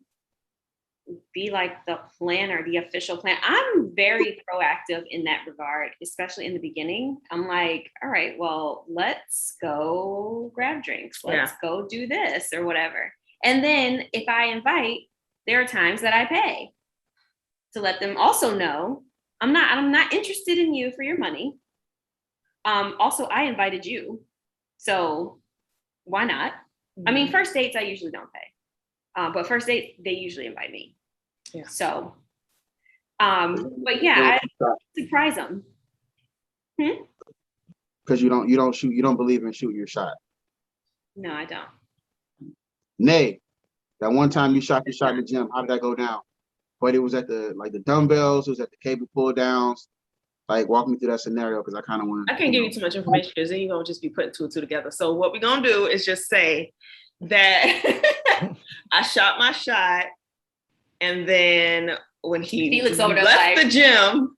be like the planner, the official plan. I'm very proactive in that regard, especially in the beginning. I'm like, all right, well, let's go grab drinks. Let's go do this or whatever. And then if I invite, there are times that I pay to let them also know I'm not interested in you for your money. Also, I invited you, so why not? I mean, first dates I usually don't pay, but first dates they usually invite me. Yeah. So, but yeah, I surprise them. Because you don't believe in shooting your shot. No, I don't. Nay, that one time you shot your shot in the gym, how did that go down? But it was at the dumbbells, it was at the cable pull downs. Like, walk me through that scenario because I kind of want to. I can't give you too much information because then you're going to just be putting two and two together. So what we're going to do is just say that I shot my shot, and then when he left the gym,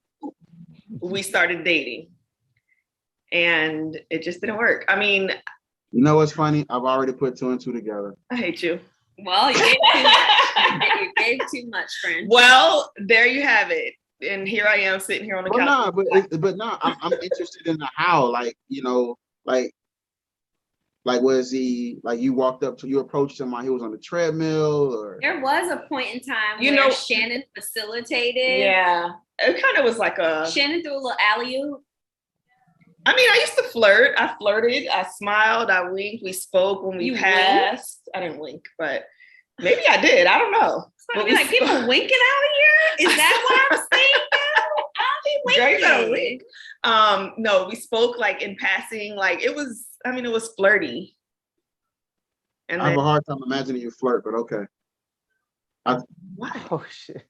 we started dating. And it just didn't work. I mean. You know what's funny? I've already put two and two together. I hate you. Well, you gave too much. You gave too much, friend. Well, there you have it. And here I am sitting here on the couch. I'm interested in the how. Like, was he like you walked up to you approached him while he was on the treadmill or? There was a point in time where Shannon facilitated. Yeah, it kind of was like Shannon threw a little alley-oop. I mean, I used to flirt. I flirted. I smiled. I winked. We spoke when we passed. Winked? I didn't wink, but maybe I did. I don't know. But like people winking out here? Is that what I'm saying now? Girl, you better wink. No, we spoke like in passing. Like it was flirty. And I have a hard time imagining you flirt, but okay. What? Oh shit.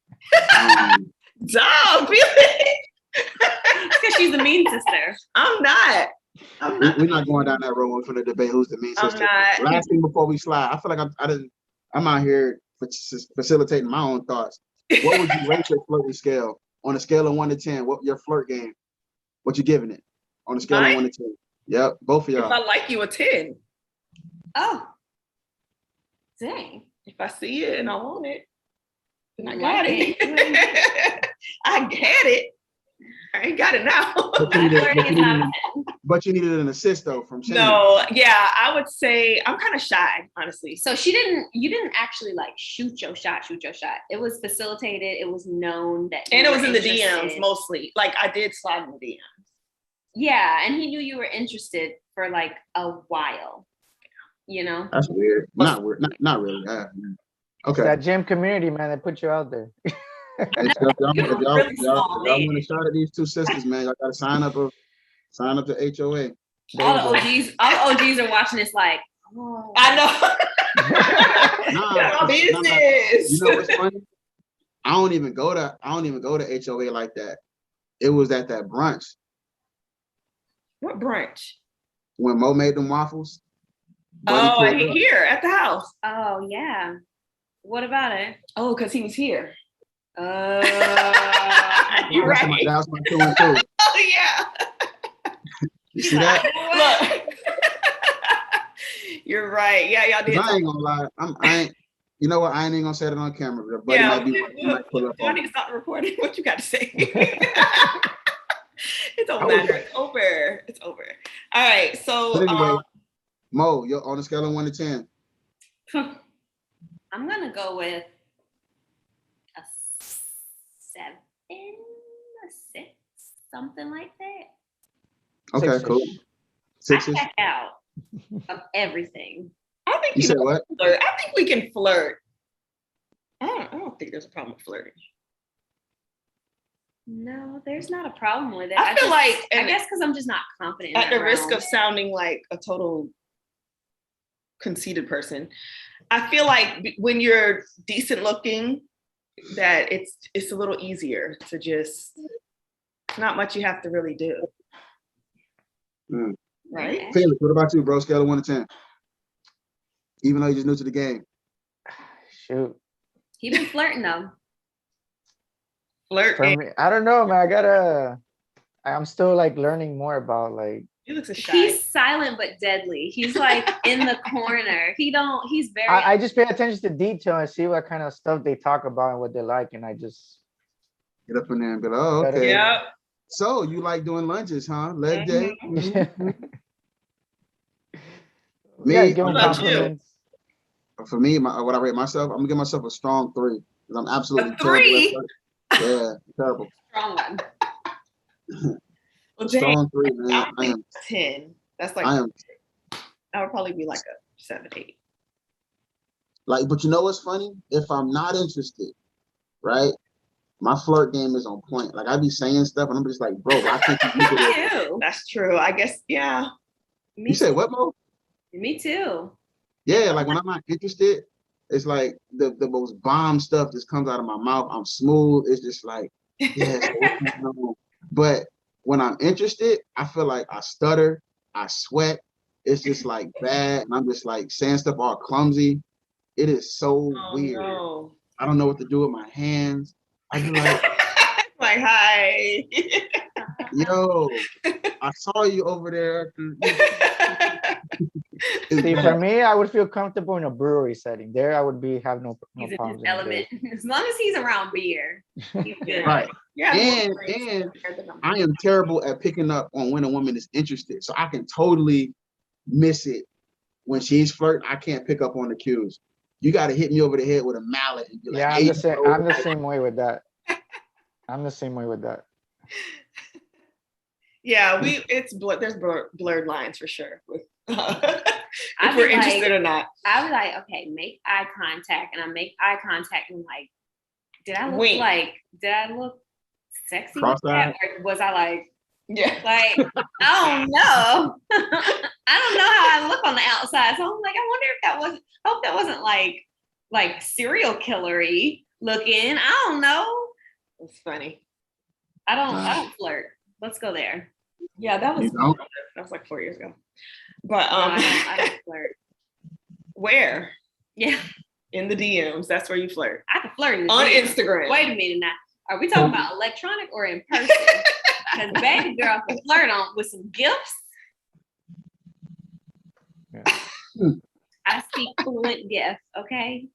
Dog, Because she's the mean sister. I'm not. We're not going down that road. We're going to debate who's the mean sister. I'm not. Last thing before we slide, I feel like I'm out here facilitating my own thoughts. What would you rate your flirting scale on a scale of 1 to 10? What your flirt game? What you giving it on a scale of 1 to 10? Yep, both of y'all. If I like you, a 10. Oh, dang! If I see it and I want it, then I You got like it. I had it. I ain't got it now. But you needed an assist though from Shannon. No, yeah, I would say I'm kind of shy, honestly. So you didn't actually like shoot your shot. It was facilitated. It was known that. And it was in the DMs mostly. Like I did slide in the DMs. Yeah, and he knew you were interested for like a while. You know. That's weird. Not weird. Not really. Okay. It's that gym community, man, that put you out there. If y'all want to shout at these two sisters, man, y'all gotta sign up to HOA. All the OGs are watching this like, oh. I know. Business. You know what's funny? I don't even go to HOA like that. It was at that brunch. What brunch? When Mo made them waffles. Here at the house. Oh yeah. What about it? Oh, because he was here. You're right. That was my 2 and 2. Oh yeah. You see that? Look. You're right. Yeah, y'all did. I ain't gonna lie. You know what? I ain't even gonna say it on camera. But yeah, might pull up I need to stop recording. What you got to say? It don't matter. It's over. It's over. All right. So anyway, Mo, you're on a scale of 1 to 10. I'm gonna go with a 7, a 6, something like that. Okay, 6-ish. cool. 6-ish. I check out of everything. I think you said what? Flirt. I think we can flirt. I don't think there's a problem with flirting. No, there's not a problem with it. I guess because I'm just not confident. At the risk of sounding like a total conceited person, I feel like when you're decent looking, that it's a little easier to just not much you have to really do. Right? Felix, what about you, bro? Scale of 1 to 10. Even though you're just new to the game. Shoot. He been flirting though. Flirt. For me, I don't know, man. I'm still like learning more about like. He looks shy. He's silent but deadly. He's like in the corner. He's very. I just pay attention to detail and see what kind of stuff they talk about and what they like, and I just get up in there and be like, oh, okay. Yeah. So you like doing lunges, huh? Leg day? Mm-hmm. Me, give compliments. For me, what I rate myself, I'm gonna give myself a strong 3 because I'm absolutely a 3. Yeah, terrible. Strong one. Well, strong 3, man. I am 10. That's like I would probably be like a 7, 8. Like, but you know what's funny? If I'm not interested, right? My flirt game is on point. Like I be saying stuff and I'm just like, bro, why can't you do this? That's true. I guess, yeah. You said what, Mo? Me too. Yeah, like when I'm not interested, it's like the most bomb stuff just comes out of my mouth. I'm smooth. It's just like, yes. But when I'm interested, I feel like I stutter, I sweat. It's just like bad. And I'm just like saying stuff all clumsy. It is so weird. No. I don't know what to do with my hands. I be like, like, hi. Yo, I saw you over there. See, for me, I would feel comfortable in a brewery setting. There, I would have no he's problems. In his element. As long as he's around beer, he's good. Right. Yeah, and I am terrible at picking up on when a woman is interested. So I can totally miss it when she's flirting. I can't pick up on the cues. You got to hit me over the head with a mallet. And be like, yeah, I'm the same way with that. I'm the same way with that. Yeah, there's blurred lines for sure. If we're interested or not. I was like, okay, make eye contact, and I make eye contact and like, did I look sexy with that, or was I like, Yeah. like, I don't know. I don't know how I look on the outside. So I'm like, I wonder if that was, I hope that wasn't like serial killery looking. I don't know. It's funny. I don't flirt. Let's go there. Yeah, that was like 4 years ago. But I don't flirt. Where? Yeah. In the DMs. That's where you flirt. I can flirt in the on DMs. Instagram. Wait a minute now. Are we talking about electronic or in person? Because baby girl can flirt on with some gifts. Yeah. I speak fluent gifts, okay?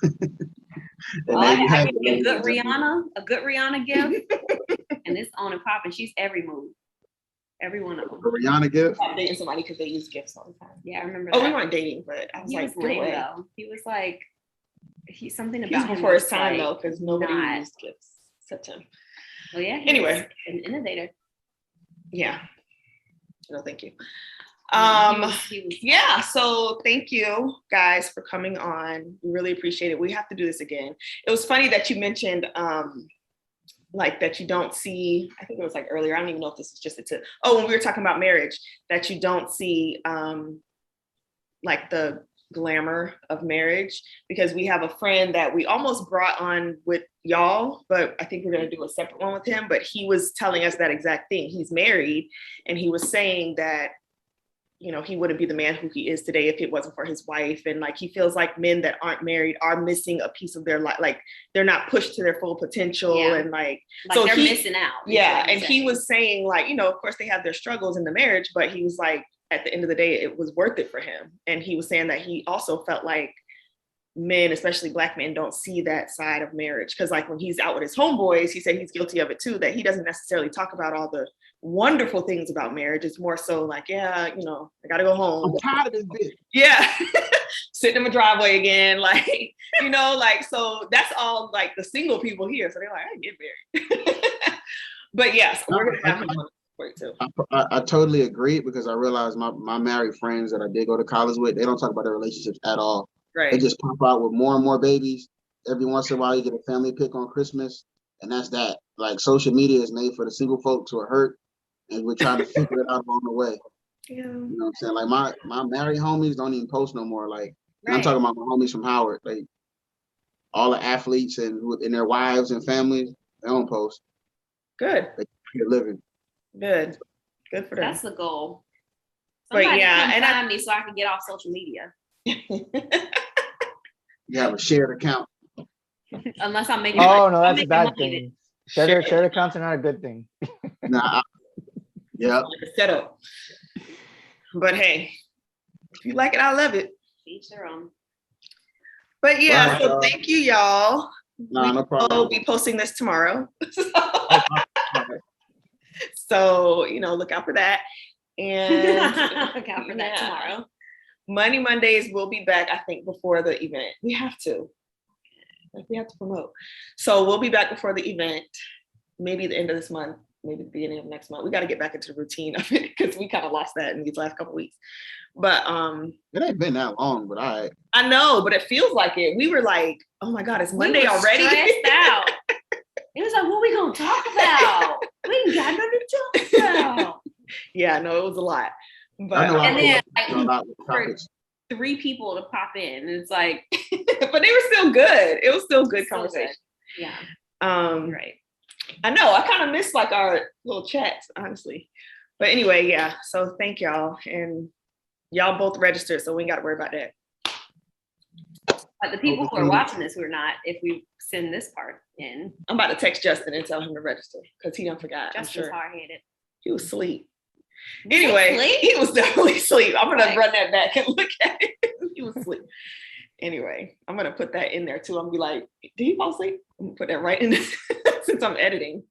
And I then you have give you a good Rihanna gift, and it's on and popping. She's every mood. Every one of them. a Rihanna gift. I'm dating somebody because they use gifts all the time. Yeah, I remember Oh, that. we weren't dating, but I was He like, was lame though. He was like, he's something about He's him before his was, time like, though, because nobody not- used gifts except him. Well, yeah. He Anyway. was an innovator. Yeah. No, thank you. He was Yeah, so thank you guys for coming on. We really appreciate it. We have to do this again. It was funny that you mentioned like that you don't see, I think it was like earlier, I don't even know if this is just a tip. Oh, when we were talking about marriage, that you don't see like the glamour of marriage, because we have a friend that we almost brought on with y'all, but I think we're going to do a separate one with him. But he was telling us that exact thing. He's married, and he was saying that, you know, he wouldn't be the man who he is today if it wasn't for his wife. And like, he feels like men that aren't married are missing a piece of their life. Like they're not pushed to their full potential. Yeah. And like so they're missing out. Yeah. And he was saying like, you know, of course they have their struggles in the marriage, but he was like, at the end of the day, it was worth it for him. And he was saying that he also felt like men, especially Black men, don't see that side of marriage. Cause like when he's out with his homeboys, he said he's guilty of it too, that he doesn't necessarily talk about all the wonderful things about marriage. It's more so like, yeah, you know, I gotta go home. I'm tired of this bitch. Yeah. Sitting in my driveway again. Like, you know, like, so that's all like the single people here. So they're like, I get married. But yes, we're gonna have him on for it too. I totally agree, because I realize my married friends that I did go to college with, they don't talk about their relationships at all. They Right. just pop out with more and more babies. Every once in a while, you get a family pic on Christmas, and that's that. Like, social media is made for the single folks who are hurt, and we're trying to figure it out along the way. Yeah. You know what I'm saying? Like my married homies don't even post no more. Like, and I'm Right. talking about my homies from Howard. Like, all the athletes and their wives and families, they don't post. Good. They're living. Good. Good for them. That's the goal. But Somebody yeah, come and find me so I can get off social media. You have a shared account. Unless I'm making Oh money. no, I'm that's a making bad money thing. Shared accounts are not a good thing. Nah, yeah. Like a setup. But hey, if you like it, I love it. Each their own. But yeah, Right, so thank you, y'all. Nah, no We'll problem. be posting this tomorrow. So, you know, look out for that. And Look out for that tomorrow. Money Mondays will be back, I think, before the event. We have to. Like, we have to promote. So we'll be back before the event, maybe the end of this month, maybe the beginning of next month. We got to get back into the routine of it because we kind of lost that in these last couple of weeks. But It ain't been that long, but all right. I know, but it feels like it. We were like, oh my God, it's Monday already. Stressed out. It was like, what we gonna talk about? We ain't got nothing to talk about. Yeah, no, it was a lot. I But know and then, a lot with for topics. 3 people to pop in, and it's like, but they were still good. It was still good Still conversation. good. Yeah, Right. I know. I kind of miss like our little chats, honestly. But anyway, yeah. So thank y'all, and y'all both registered, so we ain't got to worry about that. but the people who are watching this, who are not, if we send this part in, I'm about to text Justin and tell him to register because he done forgot. I'm Justin's sure hard-headed. he was asleep. Anyway, asleep? he was definitely asleep. I'm gonna Right. run that back and look at it. He was asleep. Anyway, I'm gonna put that in there too. I'm gonna be like, did he fall asleep? I'm gonna put that right in there since I'm editing.